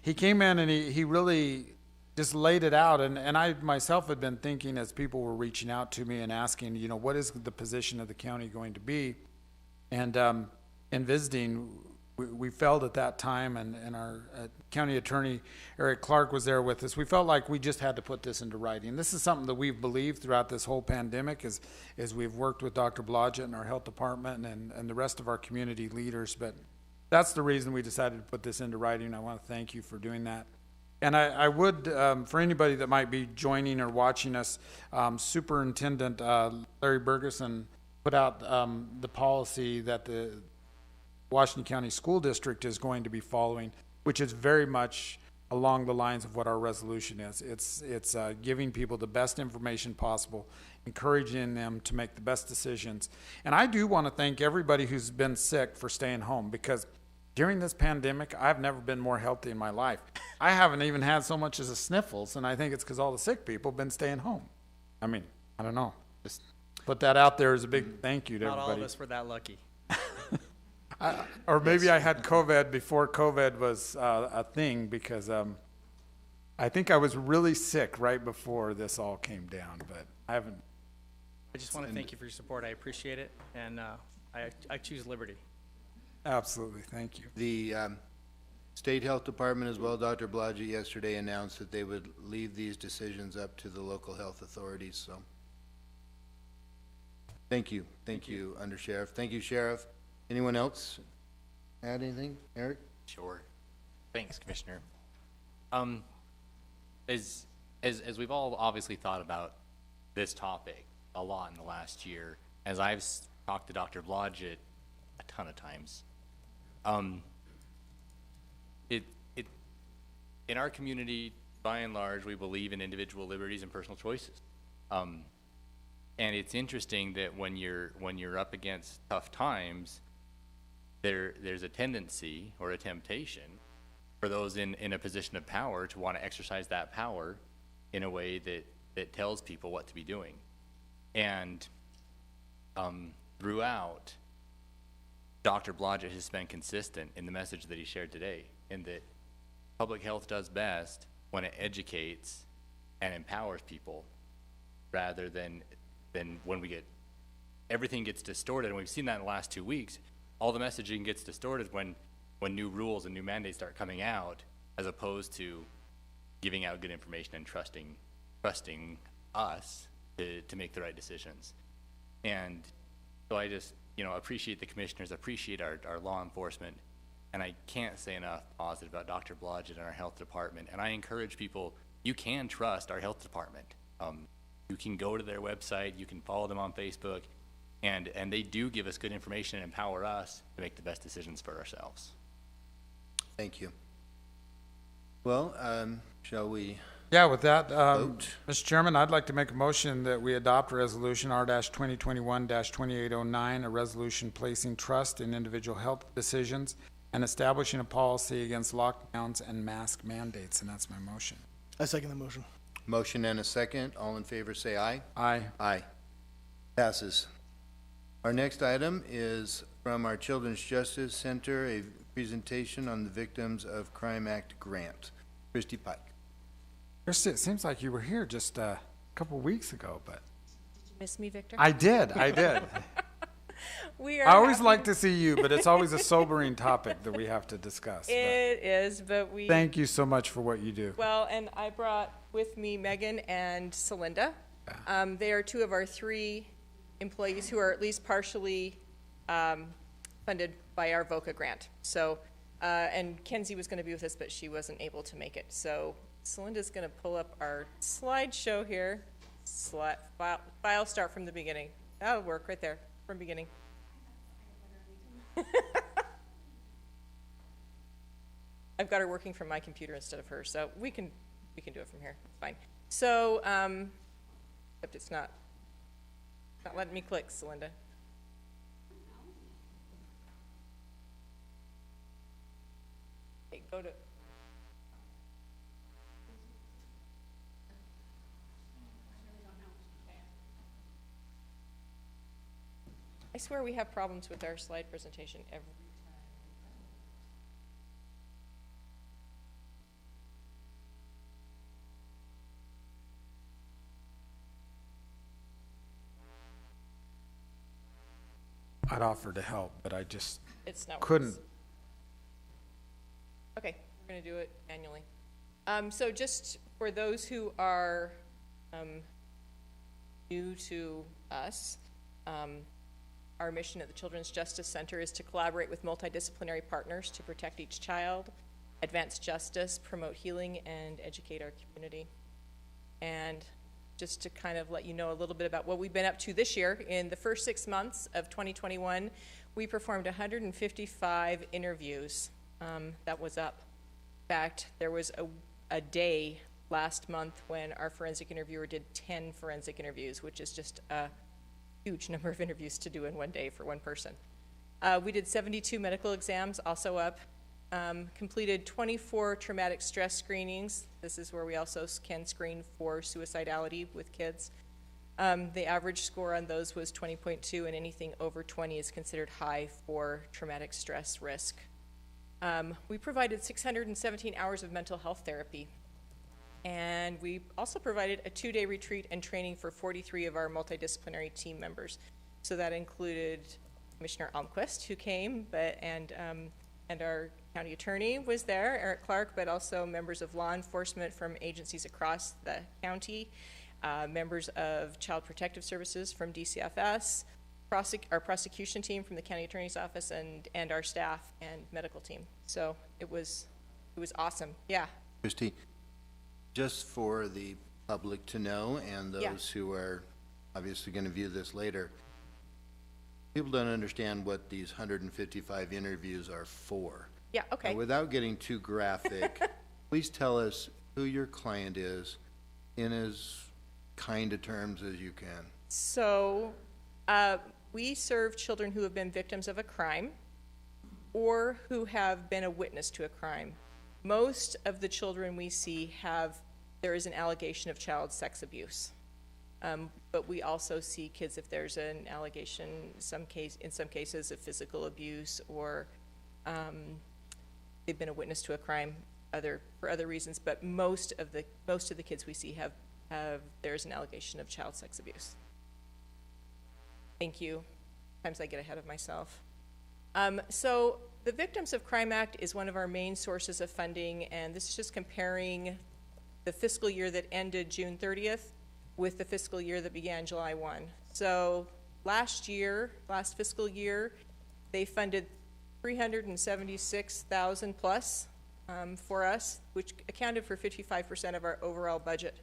he came in and he really just laid it out, and I myself had been thinking as people were reaching out to me and asking, you know, what is the position of the county going to be, and in visiting, we felt at that time, and our county attorney, Eric Clark, was there with us. We felt like we just had to put this into writing. This is something that we've believed throughout this whole pandemic as we've worked with Dr. Blodgett and our health department and the rest of our community leaders. But that's the reason we decided to put this into writing. I want to thank you for doing that. And I would, for anybody that might be joining or watching us, Superintendent Larry Bergeson put out the policy that the Washington County School District is going to be following, which is very much along the lines of what our resolution is. It's giving people the best information possible, encouraging them to make the best decisions. And I do want to thank everybody who's been sick for staying home, because during this pandemic, I've never been more healthy in my life. I haven't even had so much as a sniffles, and I think it's because all the sick people have been staying home. I mean, I don't know. Just put that out there as a big thank you to Not everybody. all of us were that lucky. Or maybe I had COVID before COVID was a thing, because I think I was really sick right before this all came down, but I haven't. I just want to thank you for your support. I appreciate it, and I choose liberty. Absolutely, thank you. The State Health Department as well, Dr. Blodgett yesterday announced that they would leave these decisions up to the local health authorities, so. Thank you, Under Sheriff. Thank you, Sheriff. Anyone else add anything? Eric? Sure. Thanks, Commissioner. As we've all obviously thought about this topic a lot in the last year, as I've talked to Dr. Blodgett a ton of times, in our community, by and large, we believe in individual liberties and personal choices. And it's interesting that when you're up against tough times, there's a tendency or a temptation for those in a position of power to want to exercise that power in a way that tells people what to be doing. And throughout, Dr. Blodgett has been consistent in the message that he shared today, in that public health does best when it educates and empowers people, rather than when everything gets distorted. And we've seen that in the last 2 weeks. All the messaging gets distorted when new rules and new mandates start coming out, as opposed to giving out good information and trusting us to make the right decisions. And so I just, appreciate the commissioners, appreciate our law enforcement, and I can't say enough positive about Dr. Blodgett and our health department. And I encourage people, you can trust our health department. You can go to their website, you can follow them on Facebook, and they do give us good information and empower us to make the best decisions for ourselves. Thank you. Well, shall we? Yeah, with that, Vote. Mr. Chairman, I'd like to make a motion that we adopt Resolution R-2021-2809, a resolution placing trust in individual health decisions and establishing a policy against lockdowns and mask mandates, and that's my motion. I second the motion. Motion and a second. All in favor say aye. Aye. Aye. Passes. Our next item is from our Children's Justice Center, a presentation on the Victims of Crime Act grant. Christy Pike. Christy, it seems like you were here just a couple weeks ago, but Miss me, Victor? I did. We are I always happy- like to see you, but it's always a sobering topic that we have to discuss. but It is, but we. Thank you so much for what you do. Well, and I brought with me Megan and Celinda. They are two of our three employees who are at least partially funded by our VOCA grant. So, and Kenzie was going to be with us, but she wasn't able to make it. So Celinda's going to pull up our slideshow here. File start from the beginning. That'll work right there from beginning. I've got her working from my computer instead of hers, so we can do it from here. It's fine. So, except it's not letting me click, Celinda. Okay, go to. I swear we have problems with our slide presentation every time. I'd offer to help, but I just It's not. couldn't Okay, we're gonna do it annually. So just for those who are, new to us, our mission at the Children's Justice Center is to collaborate with multidisciplinary partners to protect each child, advance justice, promote healing, and educate our community. And just to kind of let you know a little bit about what we've been up to this year, in the first 6 months of 2021, we performed 155 interviews. That was up. In fact, there was a day last month when our forensic interviewer did 10 forensic interviews, which is just a huge number of interviews to do in one day for one person. We did 72 medical exams, also up. Completed 24 traumatic stress screenings. This is where we also can screen for suicidality with kids. The average score on those was 20.2, and anything over 20 is considered high for traumatic stress risk. We provided 617 hours of mental health therapy. And we also provided a 2-day retreat and training for 43 of our multidisciplinary team members. So that included Commissioner Almquist, who came, and our county attorney was there, Eric Clark, but also members of law enforcement from agencies across the county, members of Child Protective Services from DCFS, our prosecution team from the county attorney's office, and our staff and medical team. So it was awesome. Yeah. Christy, just for the public to know and those Yeah. who are obviously going to view this later, people don't understand what these 155 interviews are for. Yeah, okay. Without getting too graphic, please tell us who your client is in as kind of terms as you can. So, we serve children who have been victims of a crime or who have been a witness to a crime. Most of the children we see there is an allegation of child sex abuse. But we also see kids if there's an allegation, in some cases of physical abuse, or they've been a witness to a crime for other reasons. But most of the kids we see there's an allegation of child sex abuse. Thank you. Sometimes I get ahead of myself. So the Victims of Crime Act is one of our main sources of funding, and this is just comparing the fiscal year that ended June 30th with the fiscal year that began July 1. So last fiscal year, they funded $376,000 plus for us, which accounted for 55% of our overall budget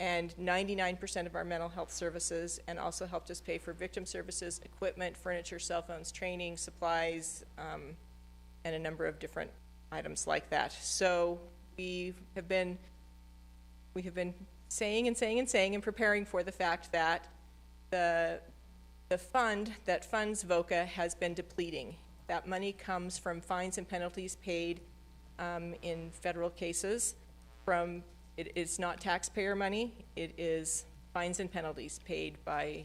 and 99% of our mental health services, and also helped us pay for victim services, equipment, furniture, cell phones, training, supplies, and a number of different items like that. So we have been saying and preparing for the fact that the fund that funds VOCA has been depleting. That money comes from fines and penalties paid in federal cases. It's not taxpayer money, it is fines and penalties paid by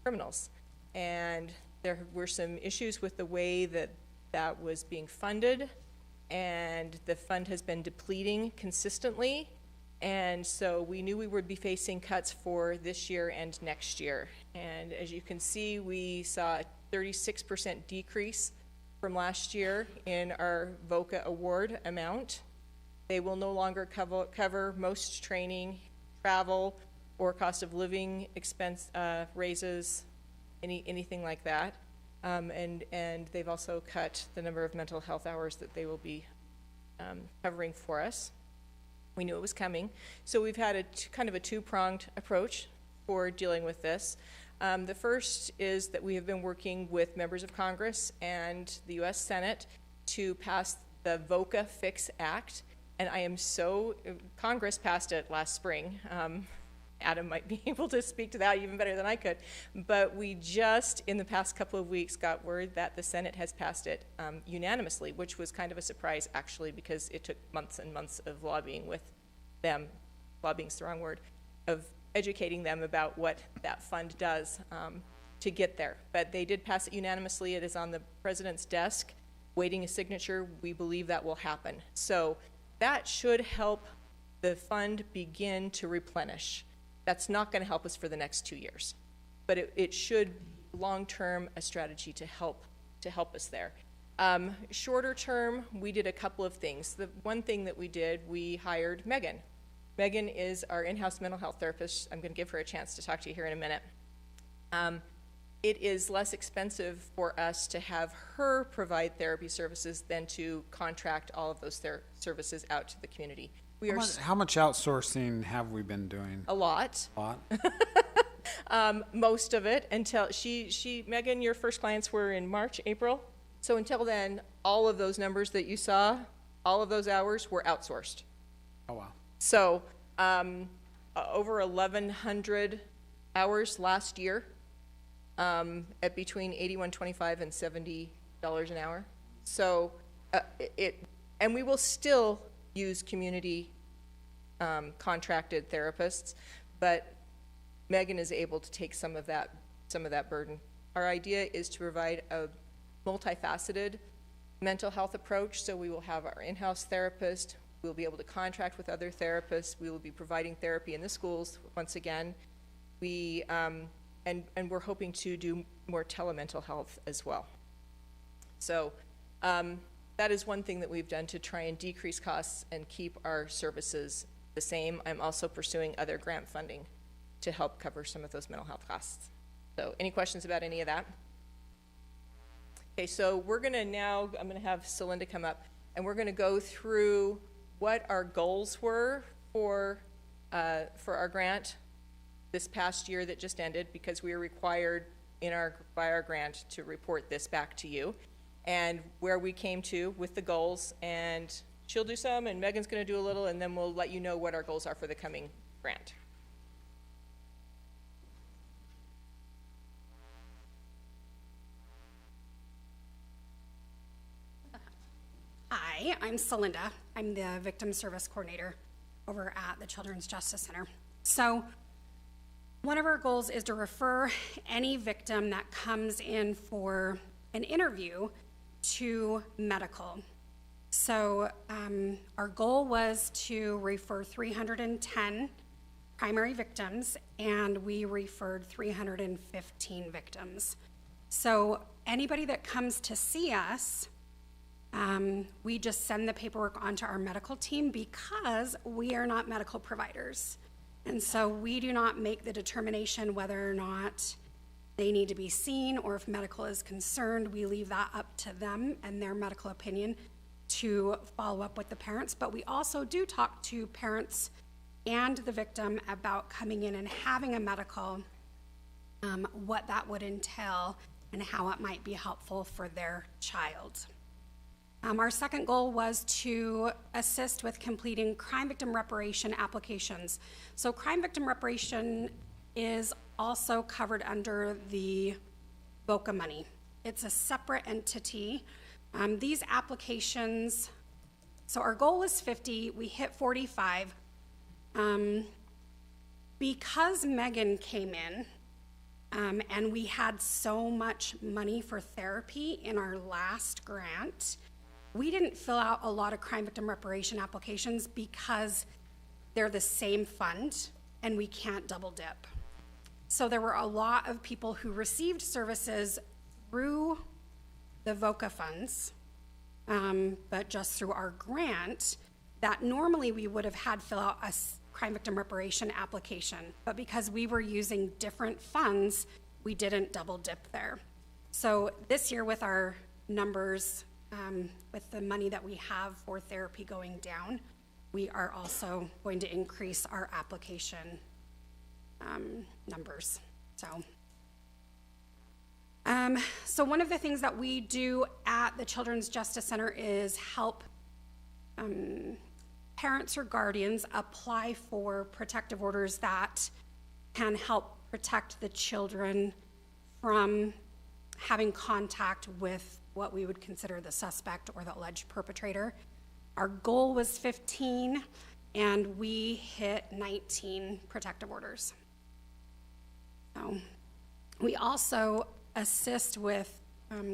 criminals. And there were some issues with the way that was being funded, and the fund has been depleting consistently. And so we knew we would be facing cuts for this year and next year. And as you can see, we saw a 36% decrease from last year in our VOCA award amount. They will no longer cover most training, travel, or cost of living expense raises, anything like that. And they've also cut the number of mental health hours that they will be covering for us. We knew it was coming. So we've had kind of a two-pronged approach for dealing with this. The first is that we have been working with members of Congress and the U.S. Senate to pass the VOCA Fix Act. And Congress passed it last spring. Adam might be able to speak to that even better than I could. But we just, in the past couple of weeks, got word that the Senate has passed it unanimously, which was kind of a surprise, actually, because it took months and months of lobbying with them, lobbying's the wrong word, of educating them about what that fund does to get there. But they did pass it unanimously. It is on the president's desk, waiting a signature. We believe that will happen. So that should help the fund begin to replenish. That's not going to help us for the next 2 years, but it should long-term a strategy to help us there. Shorter term, we did a couple of things. The one thing that we did, we hired Megan. Megan is our in-house mental health therapist. I'm going to give her a chance to talk to you here in a minute. It is less expensive for us to have her provide therapy services than to contract all of those services out to the community. We are How much outsourcing have we been doing? a lot. A lot? Most of it until Megan, your first clients were in March, April. So until then, all of those numbers that you saw, all of those hours were outsourced. Oh, wow. So over 1,100 hours last year at between $81.25 and $70 an hour. So and we will still use community contracted therapists, but Megan is able to take some of that burden. Our idea is to provide a multifaceted mental health approach. So we will have our in-house therapist. We'll be able to contract with other therapists. We will be providing therapy in the schools once again. We and we're hoping to do more telemental health as well. So that is one thing that we've done to try and decrease costs and keep our services the same. I'm also pursuing other grant funding to help cover some of those mental health costs. So any questions about any of that? Okay, so we're gonna now, I'm gonna have Celinda come up and we're gonna go through what our goals were for our grant this past year that just ended, because we are required by our grant to report this back to you, and where we came to with the goals. And she'll do some and Megan's gonna do a little, and then we'll let you know what our goals are for the coming grant. Hi, I'm Celinda. I'm the Victim Service Coordinator over at the Children's Justice Center. So one of our goals is to refer any victim that comes in for an interview to medical. So our goal was to refer 310 primary victims, and we referred 315 victims. So anybody that comes to see us, we just send the paperwork onto our medical team because we are not medical providers. And so we do not make the determination whether or not they need to be seen, or if medical is concerned. We leave that up to them and their medical opinion to follow up with the parents. But we also do talk to parents and the victim about coming in and having a medical, what that would entail and how it might be helpful for their child. Our second goal was to assist with completing crime victim reparation applications. So crime victim reparation is also covered under the VOCA money. It's a separate entity. These applications, so our goal was 50, we hit 45. Because Megan came in, and we had so much money for therapy in our last grant, we didn't fill out a lot of crime victim reparation applications because they're the same fund and we can't double dip. So there were a lot of people who received services through the VOCA funds, but just through our grant, that normally we would have had fill out a crime victim reparation application. But because we were using different funds, we didn't double dip there. So this year with our numbers, with the money that we have for therapy going down, we are also going to increase our application numbers. So one of the things that we do at the Children's Justice Center is help parents or guardians apply for protective orders that can help protect the children from having contact with what we would consider the suspect or the alleged perpetrator. Our goal was 15, and we hit 19 protective orders. So we also assist with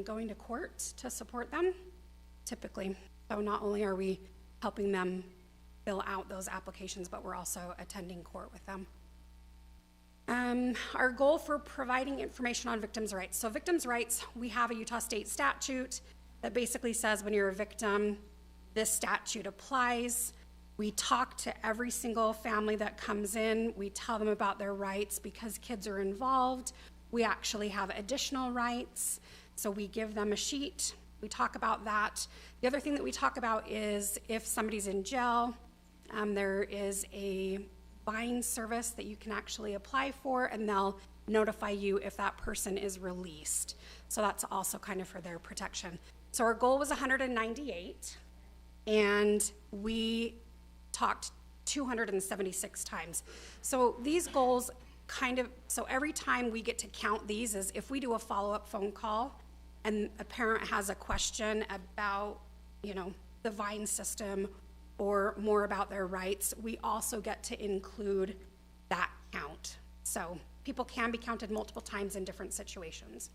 going to court to support them, typically. So not only are we helping them fill out those applications, but we're also attending court with them. Our goal for providing information on victims' rights. So victims' rights, we have a Utah state statute that basically says when you're a victim, this statute applies. We talk to every single family that comes in. We tell them about their rights. Because kids are involved, we actually have additional rights. So we give them a sheet. We talk about that. The other thing that we talk about is if somebody's in jail, there is a bind service that you can actually apply for, and they'll notify you if that person is released. So that's also kind of for their protection. So our goal was 198, and we talked 276 times. So these goals so every time we get to count these is if we do a follow-up phone call and a parent has a question about, the VINE system or more about their rights, we also get to include that count. So people can be counted multiple times in different situations.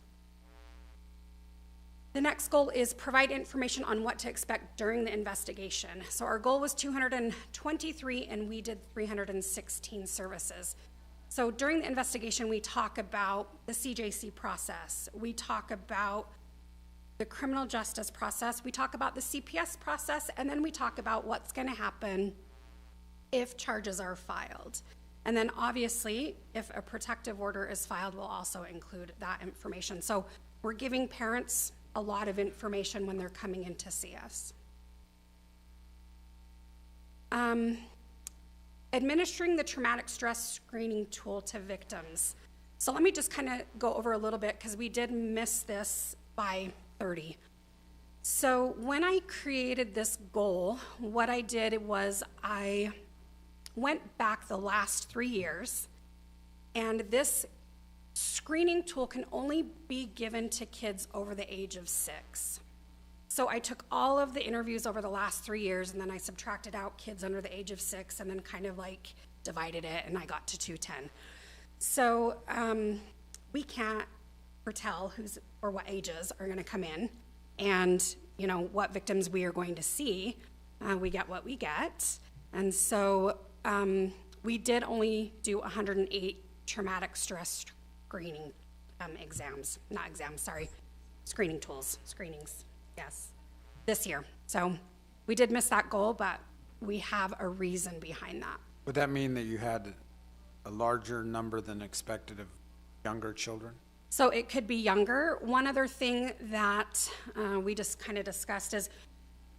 The next goal is provide information on what to expect during the investigation. So our goal was 223, and we did 316 services. So during the investigation, we talk about the CJC process. We talk about the criminal justice process. We talk about the CPS process, and then we talk about what's going to happen if charges are filed. And then obviously, if a protective order is filed, we'll also include that information. So we're giving parents a lot of information when they're coming in to see us. Administering the traumatic stress screening tool to victims. So let me just kind of go over a little bit, because we did miss this by 30. So when I created this goal, what I did was I went back the last 3 years, and this screening tool can only be given to kids over the age of 6. So I took all of the interviews over the last 3 years, and then I subtracted out kids under the age of 6, and then kind of like divided it, and I got to 210. So we can't foretell who's or what ages are going to come in, and what victims we are going to see. We get what we get, and so we did only do 108 traumatic stress screening screening tools, screenings, yes, this year. So we did miss that goal, but we have a reason behind that. Would that mean that you had a larger number than expected of younger children? So it could be younger. One other thing that we just kind of discussed is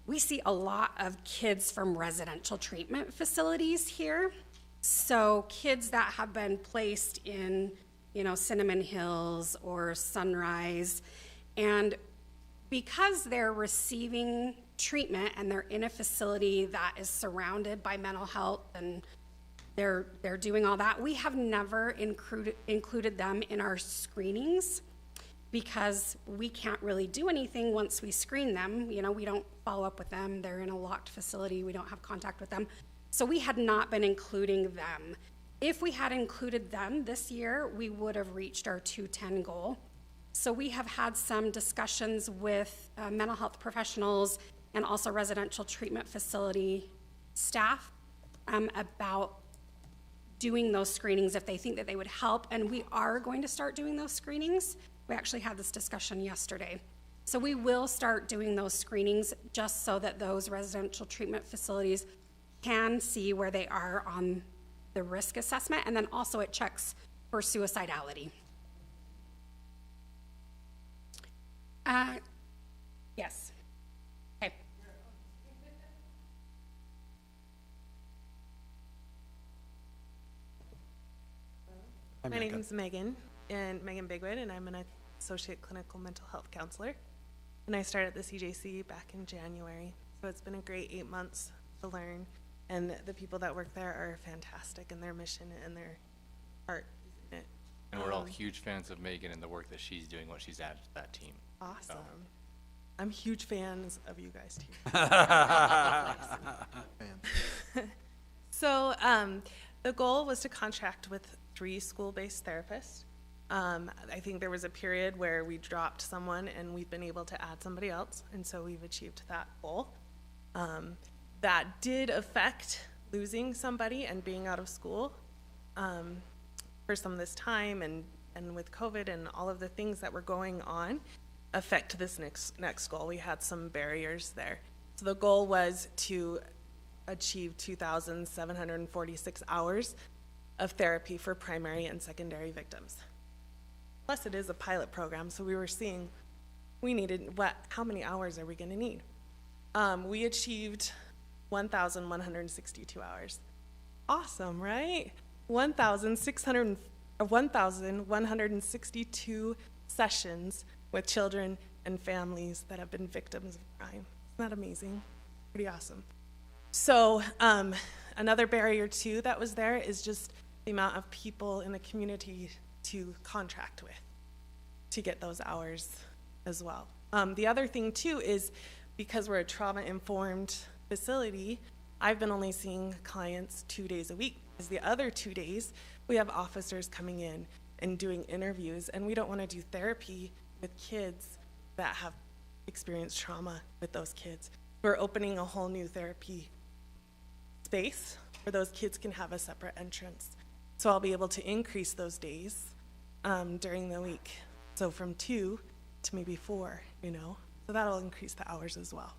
we see a lot of kids from residential treatment facilities here. So kids that have been placed in, Cinnamon Hills or Sunrise, and because they're receiving treatment and they're in a facility that is surrounded by mental health and they're doing all that, we have never included them in our screenings because we can't really do anything once we screen them. We don't follow up with them. They're in a locked facility. We don't have contact with them. So we had not been including them. If we had included them this year, we would have reached our 210 goal. So we have had some discussions with mental health professionals and also residential treatment facility staff about doing those screenings if they think that they would help, and we are going to start doing those screenings. We actually had this discussion yesterday. So we will start doing those screenings just so that those residential treatment facilities can see where they are on the risk assessment, and then also it checks for suicidality. Yes. Okay. Hi, My Megan. name's Megan, and Megan Bigwood, and I'm an associate clinical mental health counselor. And I started at the CJC back in January. So it's been a great 8 months to learn. And the people that work there are fantastic in their mission and their heart. And we're all huge fans of Megan and the work that she's doing, what she's added to that team. Awesome. I'm huge fans of you guys too. So the goal was to contract with 3 school-based therapists. I think there was a period where we dropped someone and we've been able to add somebody else, and so we've achieved that goal. That did affect losing somebody and being out of school for some of this time, and with COVID and all of the things that were going on. affect this next goal. We had some barriers there. So the goal was to achieve 2,746 hours of therapy for primary and secondary victims. Plus, it is a pilot program, so we were seeing we needed how many hours are we going to need? We achieved 1,162 hours. Awesome, right? 1,162 sessions with children and families that have been victims of crime. Isn't that amazing? Pretty awesome. So another barrier too that was there is just the amount of people in the community to contract with to get those hours as well. The other thing too is because we're a trauma-informed facility, I've been only seeing clients 2 days a week. Because the other 2 days, we have officers coming in and doing interviews, and we don't want to do therapy with kids that have experienced trauma with those kids. We're opening a whole new therapy space where those kids can have a separate entrance. So I'll be able to increase those days during the week. So from 2 to maybe 4, you know, so that'll increase the hours as well.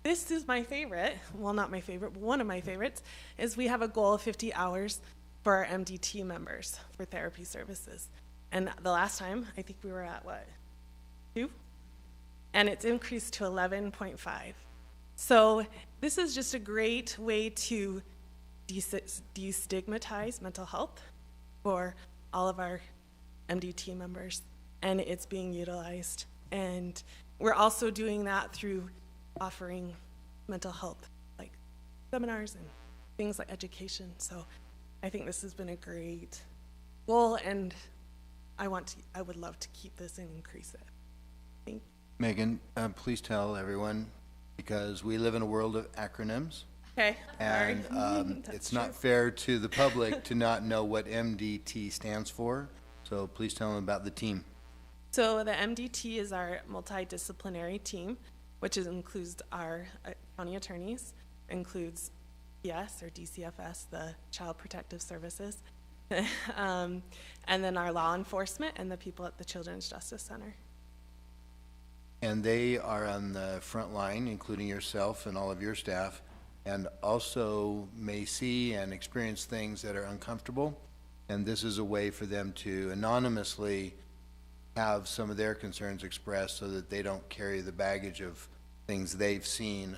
This is my favorite, well, not my favorite, but one of my favorites, is we have a goal of 50 hours for our MDT members for therapy services. And the last time, I think we were at what, 2? And it's increased to 11.5. So this is just a great way to destigmatize mental health for all of our MDT members, and it's being utilized. And we're also doing that through offering mental health, like seminars and things like education. So I think this has been a great goal, and I would love to keep this and increase it. Thank you. Megan, please tell everyone, because we live in a world of acronyms. Okay, And it's not fair to the public to not know what MDT stands for. So please tell them about the team. So the MDT is our multidisciplinary team, which includes our county attorneys, includes PS or DCFS, the Child Protective Services, and then our law enforcement and the people at the Children's Justice Center. And they are on the front line, including yourself and all of your staff, and also may see and experience things that are uncomfortable. And this is a way for them to anonymously have some of their concerns expressed so that they don't carry the baggage of things they've seen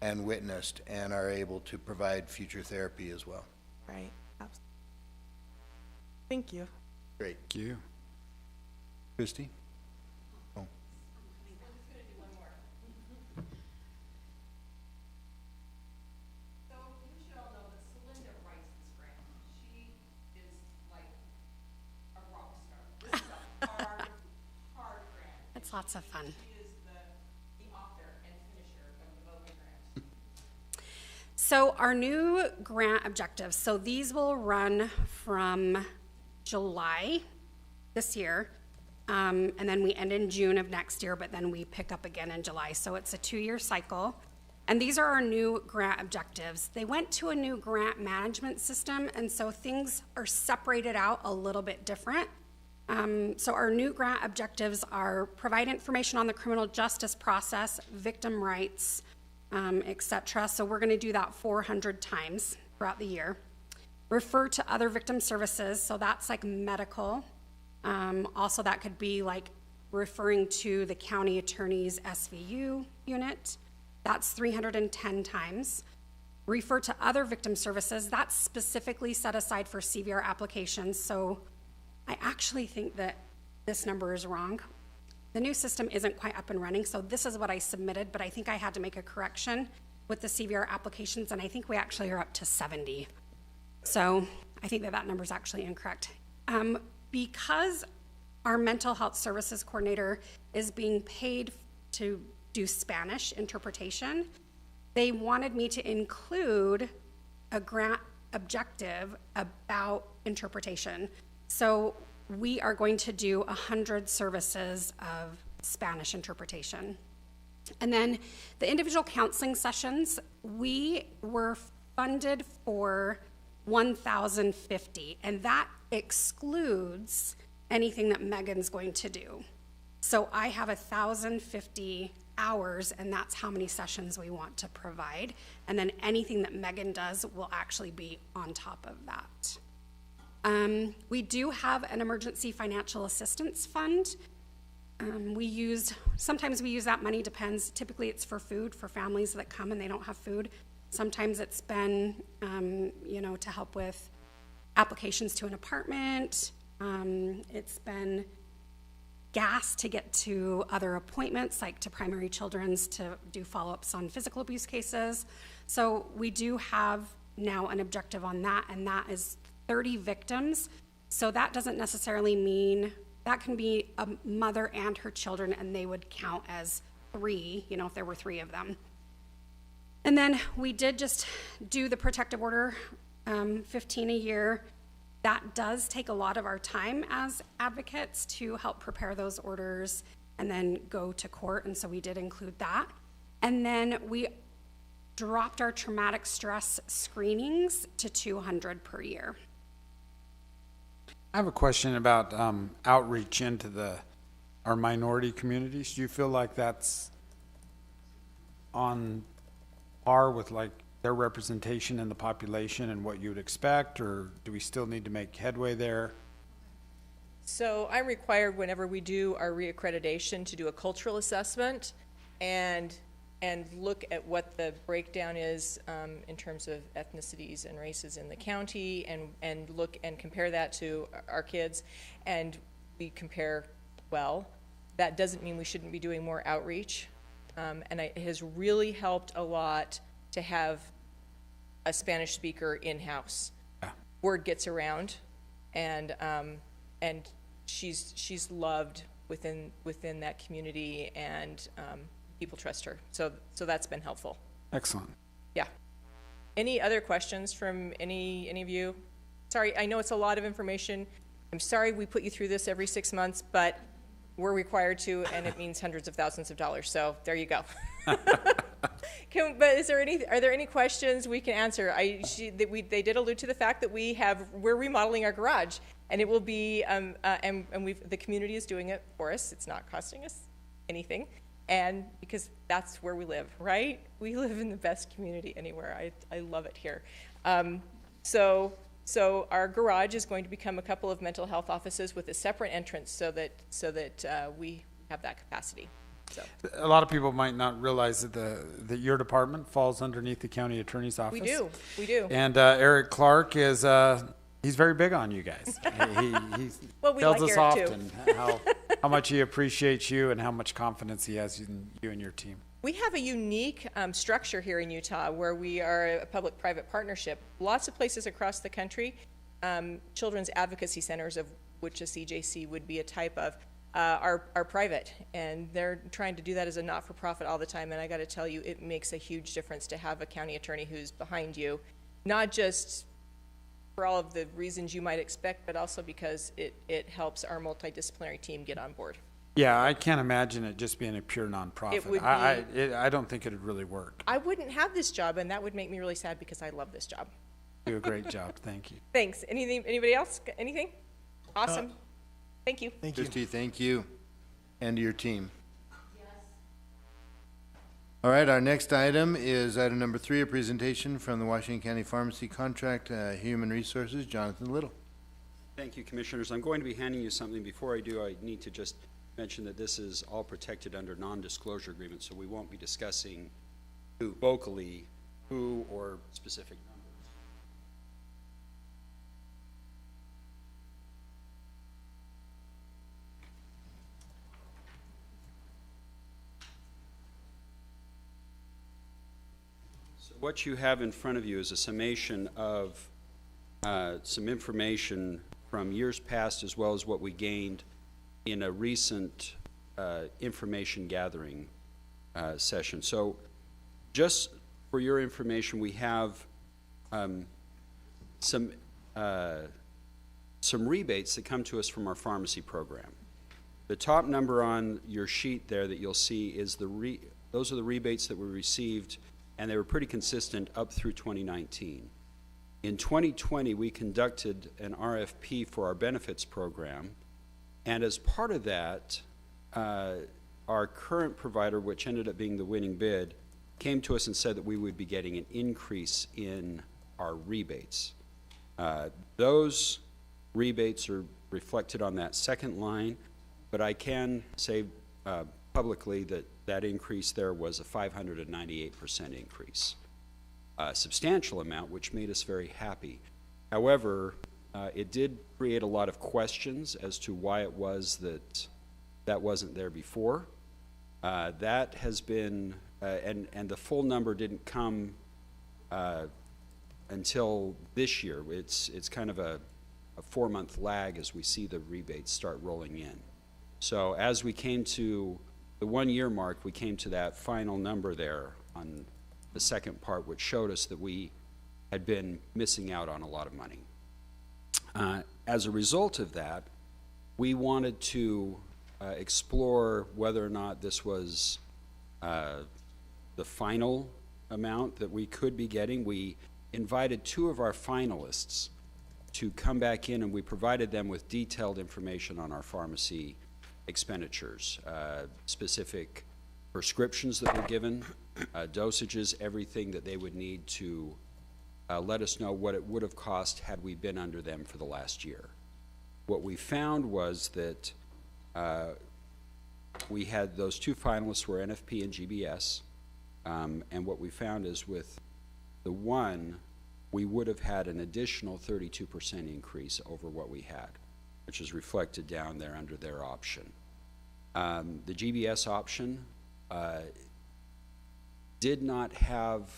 and witnessed and are able to provide future therapy as well. Right. Absolutely. Thank you. Great. Thank you. Christy? Oh. So you should all know that Celinda writes this grant. She is like a rock star. This is a hard grant. It's lots of fun. She is the author and finisher of the VOCA grant. So our new grant objectives, so these will run from July this year, and then we end in June of next year, but then we pick up again in July. So it's a 2-year cycle. And these are our new grant objectives. They went to a new grant management system, and so things are separated out a little bit different. So our new grant objectives are provide information on the criminal justice process, victim rights, et cetera. So we're gonna do that 400 times throughout the year. Refer to other victim services, so that's like medical. Also that could be like referring to the county attorney's SVU unit. That's 310 times. Refer to other victim services, that's specifically set aside for CVR applications. So I actually think that this number is wrong. The new system isn't quite up and running, so this is what I submitted, but I think I had to make a correction with the CVR applications, and I think we actually are up to 70. So I think that that number is actually incorrect. Because our mental health services coordinator is being paid to do Spanish interpretation, they wanted me to include a grant objective about interpretation. So we are going to do 100 services of Spanish interpretation. And then the individual counseling sessions, we were funded for 1,050, and that excludes anything that Megan's going to do. So I have 1,050 hours, and that's how many sessions we want to provide. And then anything that Megan does will actually be on top of that. We do have an emergency financial assistance fund. Sometimes we use that money, depends. Typically it's for food, for families that come and they don't have food. Sometimes it's been, to help with applications to an apartment. It's been gas to get to other appointments, like to Primary Children's to do follow-ups on physical abuse cases. So we do have now an objective on that, and that is 30 victims. So that doesn't necessarily mean, that can be a mother and her children, and they would count as 3, if there were 3 of them. And then we did just do the protective order, 15 a year. That does take a lot of our time as advocates to help prepare those orders and then go to court, and so we did include that. And then we dropped our traumatic stress screenings to 200 per year. I have a question about outreach into our minority communities. Do you feel like that's on par with like their representation in the population and what you would expect, or do we still need to make headway there? So I'm required whenever we do our reaccreditation to do a cultural assessment and look at what the breakdown is in terms of ethnicities and races in the county, and look and compare that to our kids, and we compare well. That doesn't mean we shouldn't be doing more outreach, and it has really helped a lot to have a Spanish speaker in-house. Yeah. Word gets around, and she's loved within that community, and people trust her. So that's been helpful. Excellent. Yeah. Any other questions from any of you? Sorry, I know it's a lot of information. I'm sorry we put you through this every 6 months, but we're required to, and it means hundreds of thousands of dollars. So there you go. But are there any questions we can answer? They did allude to the fact that we're remodeling our garage, and it will be and the community is doing it for us. It's not costing us anything, and because that's where we live, right? We live in the best community anywhere. I love it here. So our garage is going to become a couple of mental health offices with a separate entrance, so that we have that capacity. So. A lot of people might not realize that your department falls underneath the county attorney's office. We do. And Eric Clark is he's very big on you guys. He well, we tells like us Eric often too. how much he appreciates you and how much confidence he has in you and your team. We have a unique structure here in Utah where we are a public-private partnership. Lots of places across the country, children's advocacy centers, of which a CJC would be a type of, are private, and they're trying to do that as a not-for-profit all the time. And I got to tell you, it makes a huge difference to have a county attorney who's behind you, not just for all of the reasons you might expect, but also because it helps our multidisciplinary team get on board. Yeah, I can't imagine it just being a pure nonprofit. It would I don't think it'd really work. I wouldn't have this job, and that would make me really sad because I love this job. You do a great job. Thank you. Thanks. Anybody else? Anything? Awesome. Thank you. Christy, thank you, and your team. Yes. All right, our next item is item number 3, a presentation from the Washington County Pharmacy Contract Human Resources, Jonathan Little. Thank you, Commissioners. I'm going to be handing you something. Before I do, I need to just mention that this is all protected under non-disclosure agreements, so we won't be discussing vocally who or specific numbers. So what you have in front of you is a summation of some information from years past, as well as what we gained in a recent information gathering session. So just for your information, we have some rebates that come to us from our pharmacy program. The top number on your sheet there that you'll see is those are the rebates that we received, and they were pretty consistent up through 2019. In 2020, we conducted an RFP for our benefits program, And as part of that, our current provider, which ended up being the winning bid, came to us and said that we would be getting an increase in our rebates. Those rebates are reflected on that second line, but I can say publicly that that increase there was a 598% increase. A substantial amount, which made us very happy. However, it did create a lot of questions as to why it was that that wasn't there before. That has been, and the full number didn't come until this year. It's kind of a 4-month lag as we see the rebates start rolling in. So as we came to the 1-year mark, we came to that final number there on the second part, which showed us that we had been missing out on a lot of money. As a result of that, we wanted to explore whether or not this was the final amount that we could be getting. We invited 2 of our finalists to come back in, and we provided them with detailed information on our pharmacy expenditures, specific prescriptions that were given, dosages, everything that they would need to let us know what it would have cost had we been under them for the last year. What we found was that we had those 2 finalists were NFP and GBS, and what we found is with the one, we would have had an additional 32% increase over what we had, which is reflected down there under their option. The GBS option did not have,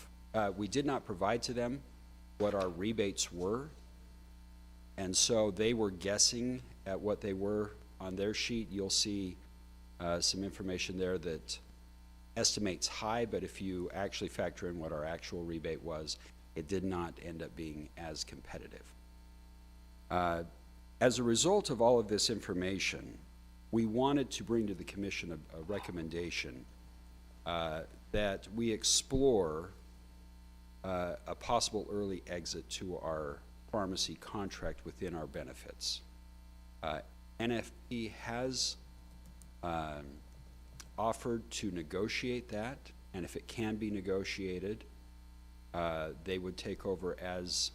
we did not provide to them what our rebates were, and so they were guessing at what they were on their sheet. You'll see some information there that estimates high, but if you actually factor in what our actual rebate was, it did not end up being as competitive. As a result of all of this information, we wanted to bring to the Commission a recommendation that we explore a possible early exit to our pharmacy contract within our benefits. NFP has offered to negotiate that, and if it can be negotiated, they would take over as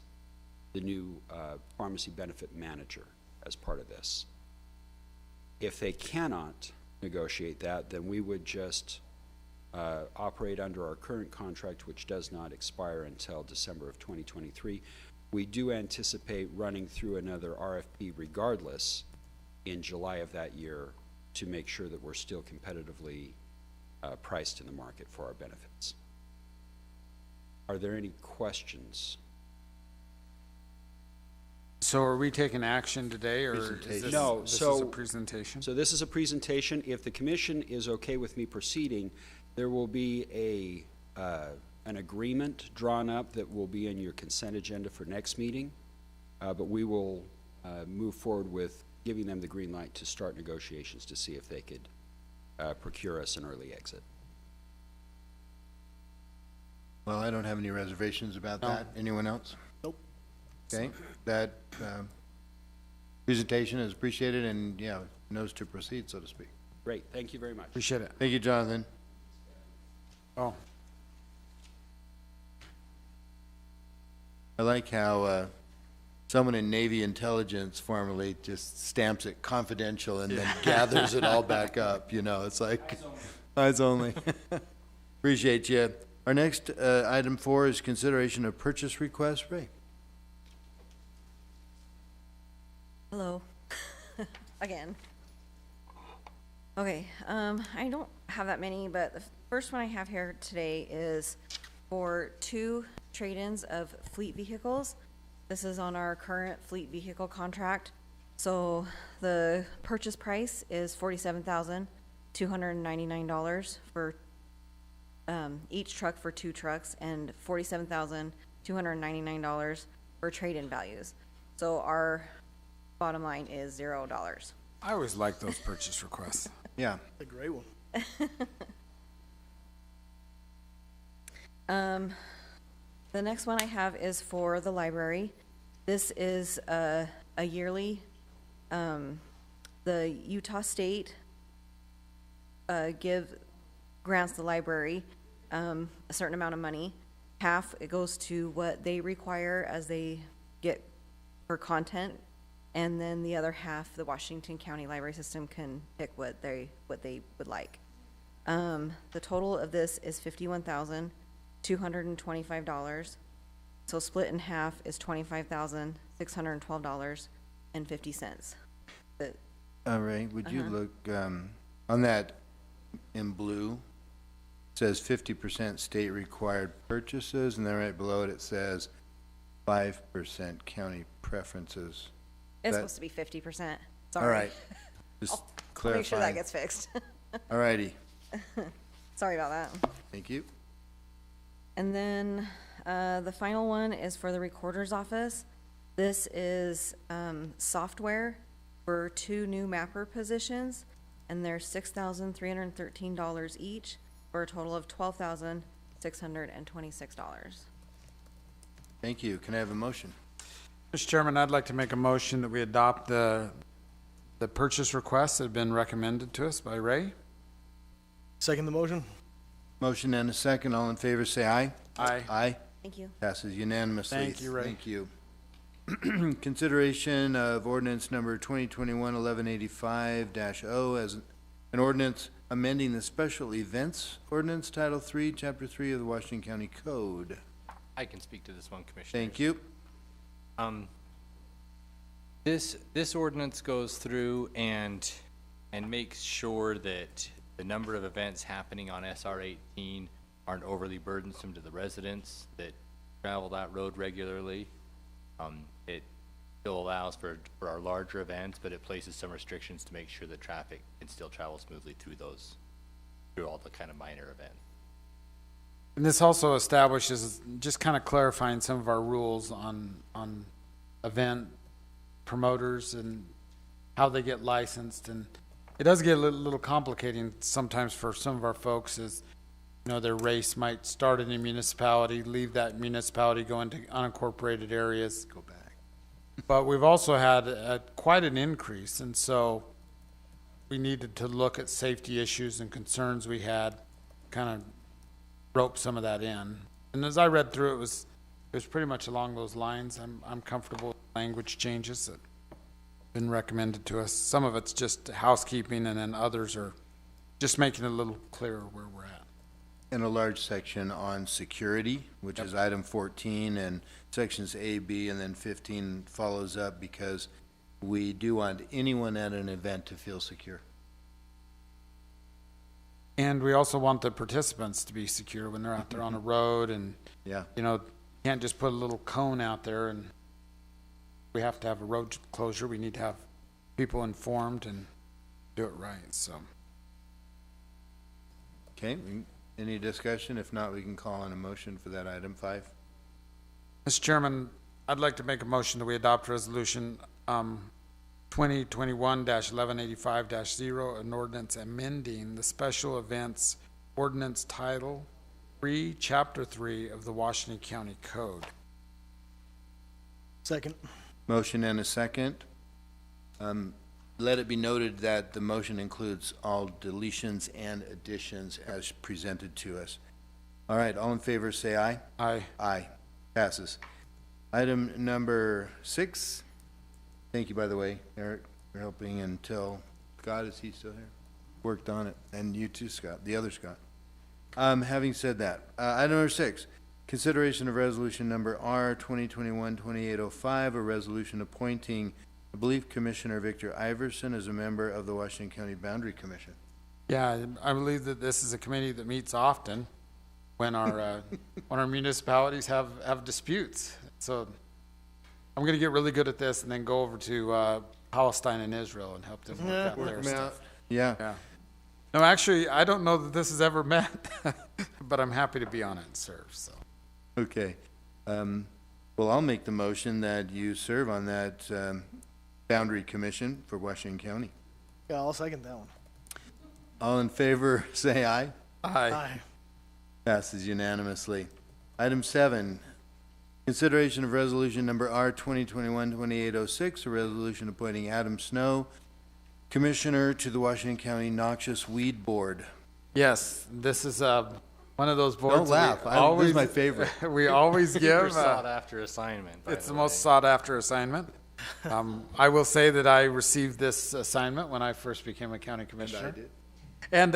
the new pharmacy benefit manager as part of this. If they cannot negotiate that, then we would just operate under our current contract, which does not expire until December of 2023. We do anticipate running through another RFP regardless in July of that year to make sure that we're still competitively priced in the market for our benefits. Are there any questions? So are we taking action today, or is Presentation. this, No, this so- is a presentation? So this is a presentation. If the commission is okay with me proceeding, there will be an agreement drawn up that will be in your consent agenda for next meeting, but we will move forward with giving them the green light to start negotiations to see if they could procure us an early exit. Well, I don't have any reservations about that. Anyone else? Nope. Okay, that presentation is appreciated and, yeah, knows to proceed, so to speak. Great, thank you very much. Appreciate it. Thank you, Jonathan. Oh, I like how someone in Navy intelligence formerly just stamps it confidential and then gathers it all back up, you know, it's like, eyes only. Appreciate you. Our next item 4 is consideration of purchase request. Ray? Hello, again. Okay, I don't have that many, but the first one I have here today is for 2 trade-ins of fleet vehicles. This is on our current fleet vehicle contract. So the purchase price is $47,299 for each truck for 2 trucks, and $47,299 for trade-in values. So our bottom line is $0. I always like those purchase requests. Yeah. A great one. The next one I have is for the library. This is a yearly the Utah State grants the library a certain amount of money. Half it goes to what they require as they get for content, and then the other half the Washington County Library System can pick what they would like. The total of this is $51,225. So split in half is $25,612.50. All right, would you look, on that in blue, it says 50% state required purchases, and then right below it, it says 5% county preferences. It's That- supposed to be 50%. Sorry. All right, just I'll make sure that clarifying. gets fixed. All righty, Sorry about that. thank you. And then the final one is for the recorder's office. This is software for 2 new mapper positions, and they're $6,313 each, for a total of $12,626. Thank you. Can I have a motion? Mr. Chairman, I'd like to make a motion that we adopt the purchase requests that have been recommended to us by Ray. Second the motion? Motion and a second. All in favor, say aye. Aye. Aye. Thank you. Passes unanimously. Thank you, Ray. Thank you. Consideration of ordinance number 2021-1185-0 as an ordinance amending the special events ordinance, Title III, Chapter 3 of the Washington County Code. I can speak to this one, Commissioner. Thank you. This ordinance goes through and makes sure that the number of events happening on SR 18 aren't overly burdensome to the residents that travel that road regularly. It still allows for our larger events, but it places some restrictions to make sure that traffic can still travel smoothly through all the kind of minor events. And this also establishes, just kind of clarifying some of our rules on event promoters and how they get licensed. And it does get a little complicating sometimes for some of our folks, as you know, their race might start in a municipality, leave that municipality, go into unincorporated areas. Go back. But we've also had quite an increase, and so we needed to look at safety issues and concerns we had, kind of rope some of that in. And as I read through it, was pretty much along those lines. I'm comfortable with language changes that have been recommended to us. Some of it's just housekeeping, and then others are just making it a little clearer where we're at. And a large section on security, which is item 14, and sections A, B, and then 15 follows up, because we do want anyone at an event to feel secure. And we also want the participants to be secure when they're out there on a road, and Yeah. you know, can't just put a little cone out there, and we have to have a road closure. We need to have people informed and do it right, so. Okay, any discussion? If not, we can call on a motion for that item 5. Mr. Chairman, I'd like to make a motion that we adopt resolution 2021-1185-0, an ordinance amending the special events ordinance Title 3, Chapter 3 of the Washington County Code. Second. Motion and a second. Let it be noted that the motion includes all deletions and additions as presented to us. All right, all in favor, say aye. Aye. Aye. Passes. Item number 6. Thank you, by the way, Eric, for helping until, Scott, is he still here? Worked on it. And you too, Scott, the other Scott. Having said that, item number 6, consideration of resolution number R 2021-2805, a resolution appointing, I believe, Commissioner Victor Iverson as a member of the Washington County Boundary Commission. Yeah, I believe that this is a committee that meets often when our municipalities have disputes. So I'm gonna get really good at this and then go over to Palestine and Israel and help them work out their stuff. Yeah. Yeah. No, actually, I don't know that this has ever met, but I'm happy to be on it and serve, so. Okay. Well, I'll make the motion that you serve on that Boundary Commission for Washington County. Yeah, I'll second that one. All in favor, say aye. Aye. Passes unanimously. Item 7, consideration of resolution number R 2021-2806, a resolution appointing Adam Snow Commissioner to the Washington County Noxious Weed Board. Yes, this is one of those boards. Don't laugh. This is my favorite. We always Super give. sought after assignment. by It's the way. most sought after assignment. I will say that I received this assignment when I first became a county commissioner. And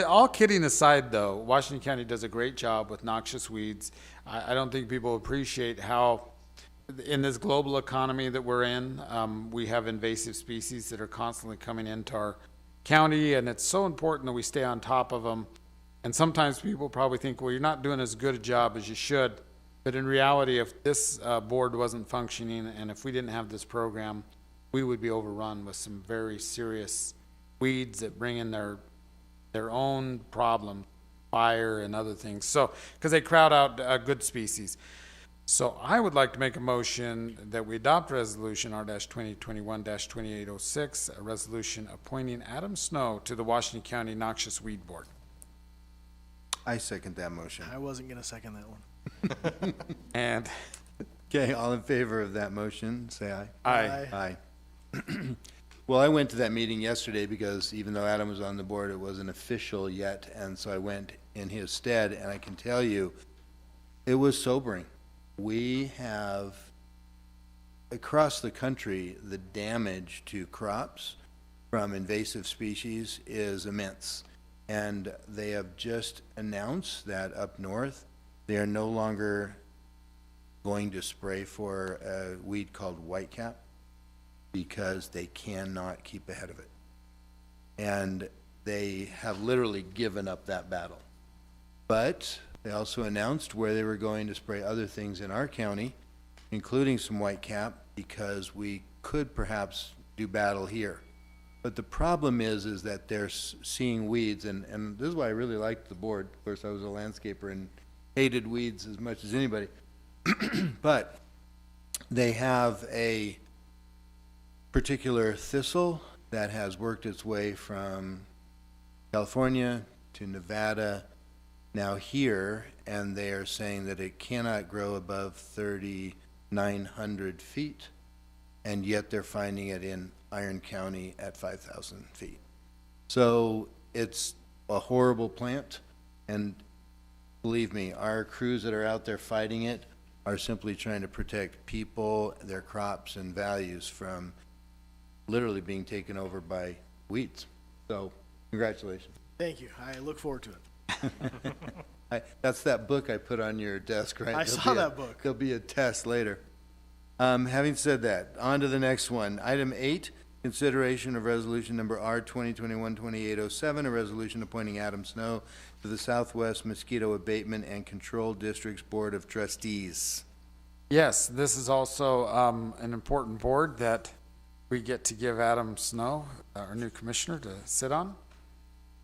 all kidding aside, though, Washington County does a great job with noxious weeds. I don't think people appreciate how, in this global economy that we're in, we have invasive species that are constantly coming into our county, and it's so important that we stay on top of them. And sometimes people probably think, well, you're not doing as good a job as you should. But in reality, if this board wasn't functioning and if we didn't have this program, we would be overrun with some very serious weeds that bring in their own problem, fire and other things. So, because they crowd out good species. So I would like to make a motion that we adopt resolution R-2021-2806, a resolution appointing Adam Snow to the Washington County Noxious Weed Board. I second that motion. I wasn't gonna second that one. And Okay, all in favor of that motion, say aye. Aye. Aye. Well, I went to that meeting yesterday because even though Adam was on the board, it wasn't official yet, and so I went in his stead, and I can tell you, it was sobering. We have, across the country, the damage to crops from invasive species is immense. And they have just announced that up north, they are no longer going to spray for a weed called whitecap because they cannot keep ahead of it. And they have literally given up that battle. But they also announced where they were going to spray other things in our county, including some whitecap, because we could perhaps do battle here. But the problem is that they're seeing weeds, and this is why I really liked the board. Of course, I was a landscaper and hated weeds as much as anybody. But they have a particular thistle that has worked its way from California to Nevada, now here, and they are saying that it cannot grow above 3,900 feet, and yet they're finding it in Iron County at 5,000 feet. So it's a horrible plant, and believe me, our crews that are out there fighting it are simply trying to protect people, their crops, and values from literally being taken over by weeds. So, congratulations. Thank you. I look forward to it. That's that book I put on your desk, right? I saw that book. There'll be a test later. Having said that, on to the next one. Item 8, consideration of resolution number R-2021-2807, a resolution appointing Adam Snow to the Southwest Mosquito Abatement and Control District's Board of Trustees. Yes, this is also an important board that we get to give Adam Snow, our new commissioner, to sit on.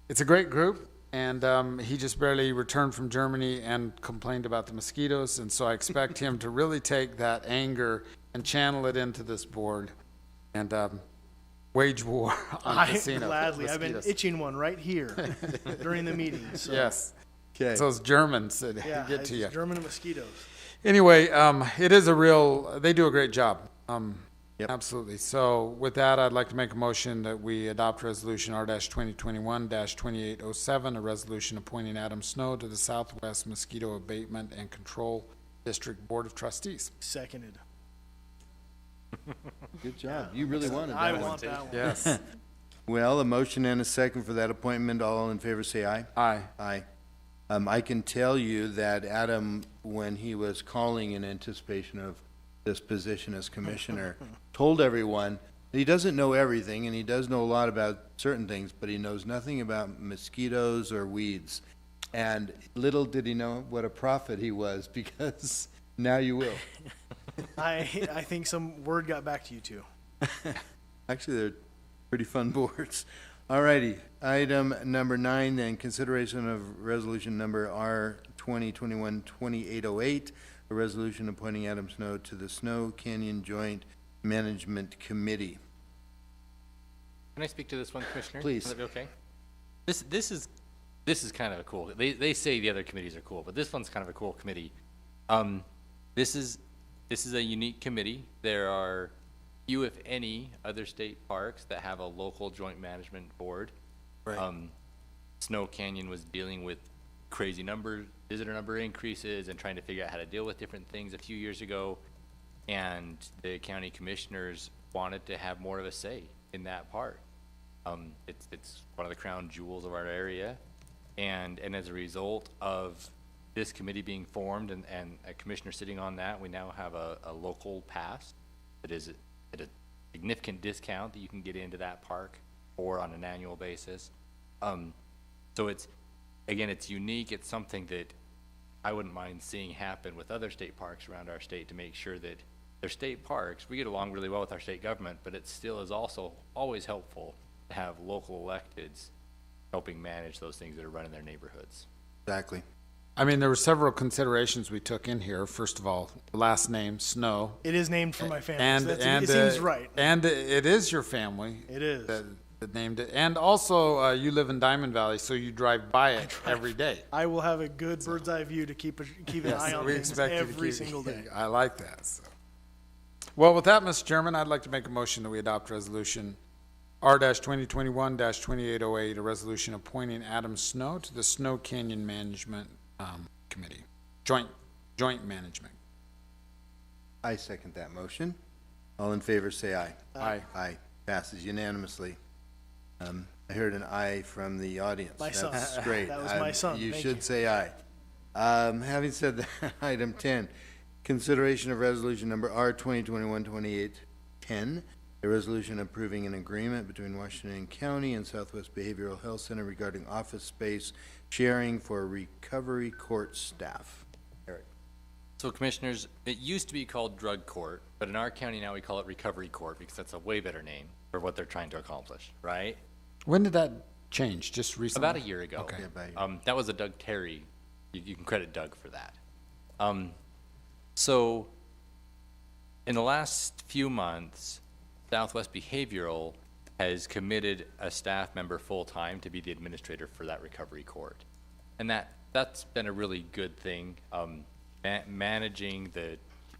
It's a great group, and he just barely returned from Germany and complained about the mosquitoes, and so I expect him to really take that anger and channel it into this board and wage war on casino Gladly. I've mosquitoes. been itching one right here during the meeting. So. Yes. Okay. It's those Germans that Yeah, get to you. German mosquitoes. Anyway, it is they do a great job. Yep. Absolutely. So with that, I'd like to make a motion that we adopt resolution R-2021-2807, a resolution appointing Adam Snow to the Southwest Mosquito Abatement and Control District Board of Trustees. Seconded. Good job. You really wanted that I one. want that one. Yes. Well, a motion and a second for that appointment. All in favor, say aye. Aye. Aye. I can tell you that Adam, when he was calling in anticipation of this position as commissioner, told everyone that he doesn't know everything, and he does know a lot about certain things, but he knows nothing about mosquitoes or weeds. And little did he know what a prophet he was, because now you will. I think some word got back to you too. Actually, they're pretty fun boards. All righty. Item number 9, then, consideration of resolution number R-2021-2808, a resolution appointing Adam Snow to the Snow Canyon Joint Management Committee. Can I speak to this one, Commissioner? Please. Would that be okay? This is kind of a cool. They say the other committees are cool, but this one's kind of a cool committee. This is a unique committee. There are few, if any, other state parks that have a local joint management board. Right. Snow Canyon was dealing with crazy visitor number increases and trying to figure out how to deal with different things a few years ago. And the county commissioners wanted to have more of a say in that park. It's one of the crown jewels of our area. And as a result of this committee being formed and a commissioner sitting on that, we now have a local pass that is at a significant discount that you can get into that park or on an annual basis. So it's unique. It's something that I wouldn't mind seeing happen with other state parks around our state to make sure that they're state parks. We get along really well with our state government, but it still is also always helpful to have local electeds helping manage those things that are running their neighborhoods. Exactly. I mean, there were several considerations we took in here. First of all, the last name, Snow. It is named for my family. And, So that's- and it seems right. And it is your family. It is. That named it. And also, you live in Diamond Valley, so you drive by it every day. I will have a good bird's eye view to keep an eye on we things expect you to every keep- single day. I like that. So. Well, with that, Mr. Chairman, I'd like to make a motion that we adopt resolution R-2021-2808, a resolution appointing Adam Snow to the Snow Canyon Management Committee, joint management. I second that motion. All in favor, say aye. Aye. Aye. Passes unanimously. I heard an aye from the audience. My son. That's great. That was my son. You Thank should you. say aye. Having said that, item 10, consideration of resolution number R 2021-2810, a resolution approving an agreement between Washington County and Southwest Behavioral Health Center regarding office space sharing for recovery court staff. Eric. So commissioners, it used to be called drug court, but in our county now we call it recovery court because that's a way better name for what they're trying to accomplish, right? When did that change? Just recently? About a year ago. Okay. Yeah, about a year. That was a Doug Terry. You can credit Doug for that. So in the last few months, Southwest Behavioral has committed a staff member full-time to be the administrator for that recovery court. And that's been a really good thing. Managing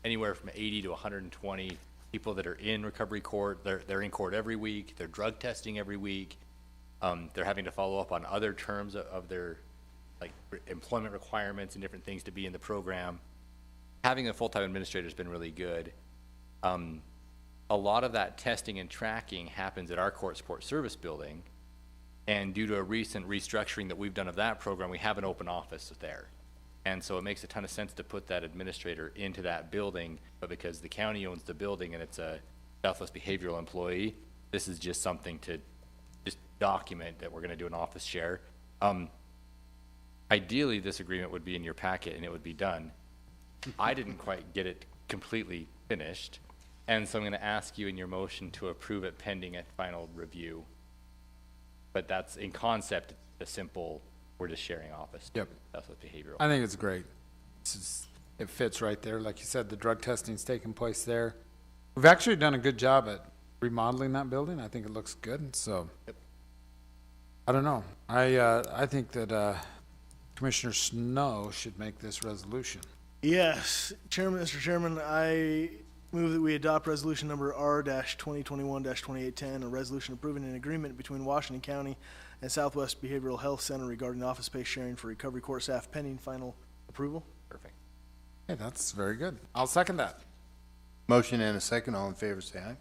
anywhere from 80 to 120 people that are in recovery court. They're in court every week. They're drug testing every week. They're having to follow up on other terms of their employment requirements and different things to be in the program. Having a full-time administrator has been really good. A lot of that testing and tracking happens at our court support service building, and due to a recent restructuring that we've done of that program, we have an open office there. And so it makes a ton of sense to put that administrator into that building, but because the county owns the building and it's a Southwest Behavioral employee, this is just something to just document that we're gonna do an office share. Ideally, this agreement would be in your packet and it would be done. I didn't quite get it completely finished, and so I'm gonna ask you in your motion to approve it pending a final review. But that's, in concept, a simple, we're just sharing office. Yep. That's what behavioral. I think it's great. It fits right there. Like you said, the drug testing's taking place there. We've actually done a good job at remodeling that building. I think it looks good, so. Yep. I don't know. I think that, Commissioner Snow should make this resolution. Yes, Mr. Chairman, I move that we adopt resolution number R-2021-2810, a resolution approving an agreement between Washington County and Southwest Behavioral Health Center regarding office space sharing for recovery court staff pending final approval. Perfect. Hey, that's very good. I'll second that. Motion and a second. All in favor, say aye.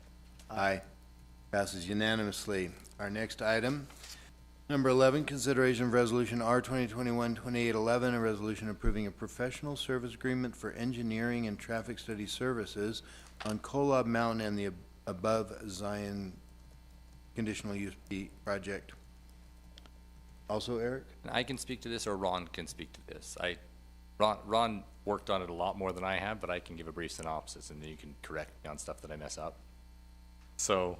Aye. Passes unanimously. Our next item, number 11, consideration of resolution R 2021-2811, a resolution approving a professional service agreement for engineering and traffic study services on Kolob Mountain and the above Zion conditional use project. Also, Eric? I can speak to this, or Ron can speak to this. Ron worked on it a lot more than I have, but I can give a brief synopsis, and then you can correct me on stuff that I mess up. So,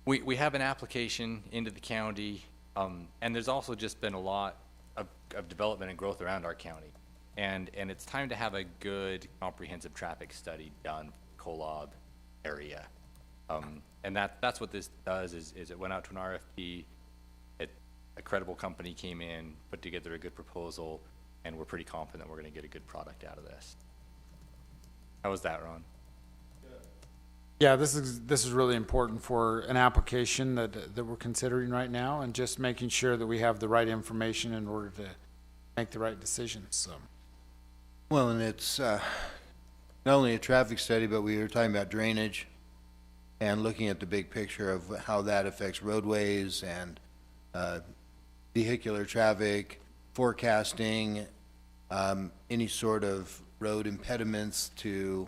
we have an application into the county, and there's also just been a lot of development and growth around our county. And it's time to have a good comprehensive traffic study done for Kolob area. And that's what this does, is it went out to an RFP, a credible company came in, put together a good proposal, and we're pretty confident we're gonna get a good product out of this. How was that, Ron? Yeah, this is really important for an application that we're considering right now, and just making sure that we have the right information in order to make the right decisions, so. Well, and it's not only a traffic study, but we were talking about drainage and looking at the big picture of how that affects roadways and vehicular traffic, forecasting, any sort of road impediments to,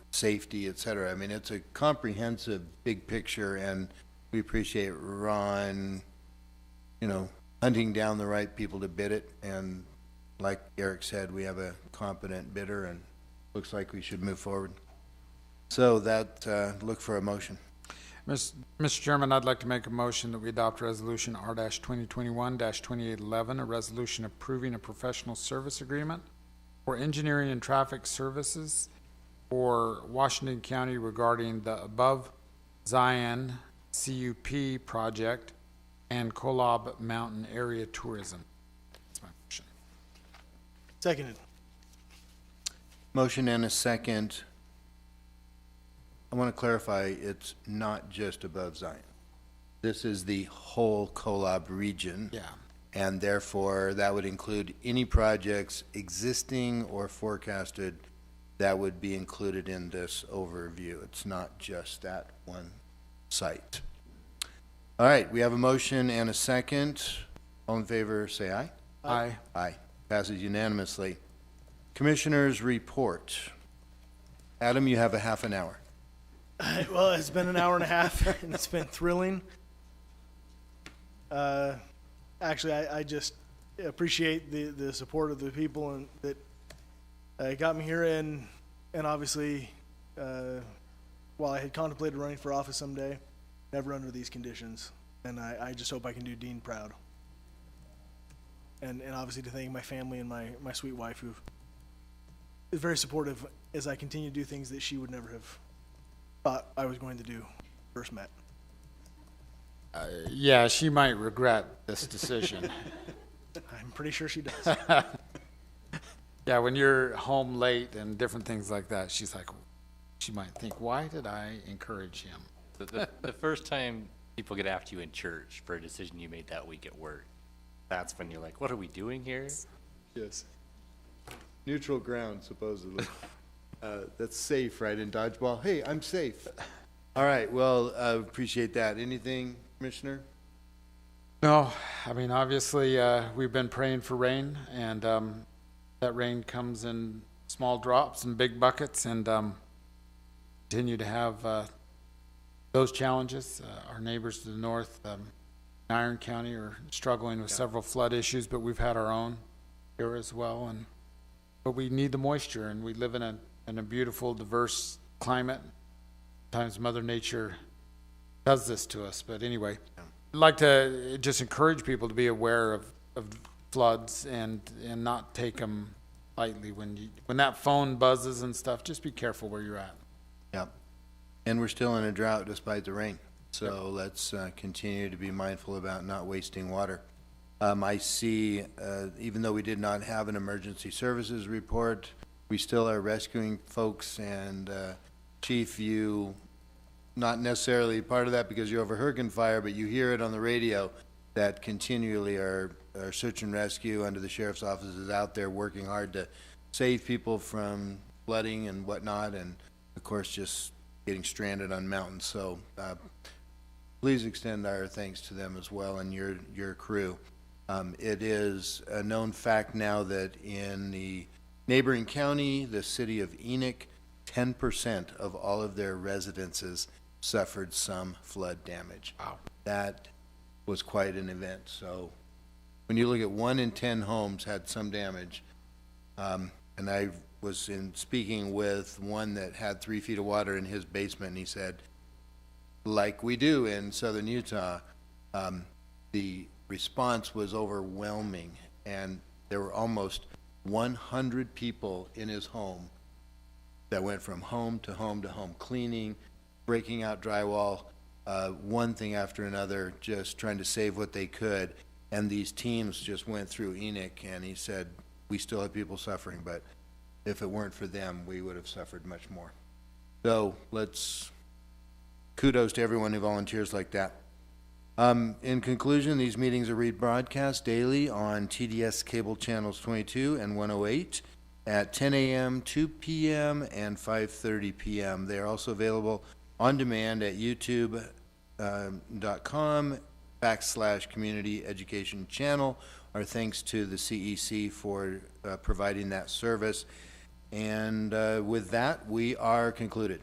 safety, et cetera. I mean, it's a comprehensive, big picture, and we appreciate Ron, hunting down the right people to bid it. And like Eric said, we have a competent bidder, and looks like we should move forward. So that, look for a motion. Mr. Chairman, I'd like to make a motion that we adopt Resolution R-2021-2811, a resolution approving a professional service agreement for engineering and traffic services for Washington County regarding the above Zion CUP project and Kolob Mountain area tourism. That's my motion. Seconded. Motion and a second. I want to clarify, it's not just above Zion. This is the whole Kolob region. Yeah. And therefore, that would include any projects existing or forecasted that would be included in this overview. It's not just that one site. All right, we have a motion and a second. All in favor, say aye. Aye. Aye. Passes unanimously. Commissioners report. Adam, you have a half an hour. Well, it's been an hour and a half, and it's been thrilling. Actually, I just appreciate the support of the people and that got me here, and obviously, while I had contemplated running for office someday, never under these conditions, and I just hope I can do Dean proud. And obviously to thank my family and my sweet wife, who is very supportive as I continue to do things that she would never have thought I was going to do first met. Yeah, she might regret this decision. I'm pretty sure she does. Yeah, when you're home late and different things like that, she might think, why did I encourage him? The first time people get after you in church for a decision you made that week at work, that's when you're like, what are we doing here? Yes. Neutral ground, supposedly. That's safe, right, in dodgeball? Hey, I'm safe. All right, well, appreciate that. Anything, Commissioner? No, I mean, obviously, we've been praying for rain, and that rain comes in small drops and big buckets, and continue to have those challenges. Our neighbors to the north, Iron County, are struggling with several flood issues, but we've had our own here as well. But we need the moisture, and we live in a beautiful, diverse climate. Sometimes Mother Nature does this to us, but anyway, I'd like to just encourage people to be aware of floods and not take them lightly. When that phone buzzes and stuff, just be careful where you're at. Yep. And we're still in a drought despite the rain. So let's continue to be mindful about not wasting water. I see, even though we did not have an emergency services report, we still are rescuing folks. And Chief, you, not necessarily part of that because you're over Hurricane Fire, but you hear it on the radio that continually our search and rescue under the Sheriff's Office is out there working hard to save people from flooding and whatnot, and of course just getting stranded on mountains. So please extend our thanks to them as well and your crew. It is a known fact now that in the neighboring county, the city of Enoch, 10% of all of their residences suffered some flood damage. Wow. That was quite an event. So when you look at 1 in 10 homes had some damage, and I was speaking with one that had 3 feet of water in his basement, and he said, like we do in southern Utah, the response was overwhelming, and there were almost 100 people in his home that went from home to home to home, cleaning, breaking out drywall, one thing after another, just trying to save what they could. And these teams just went through Enoch, and he said, we still have people suffering, but if it weren't for them, we would have suffered much more. So kudos to everyone who volunteers like that. In conclusion, these meetings are rebroadcast daily on TDS cable channels 22 and 108 at 10 a.m., 2 p.m., and 5:30 p.m. They are also available on demand at youtube.com/community education channel. Our thanks to the CEC for providing that service. And with that, we are concluded.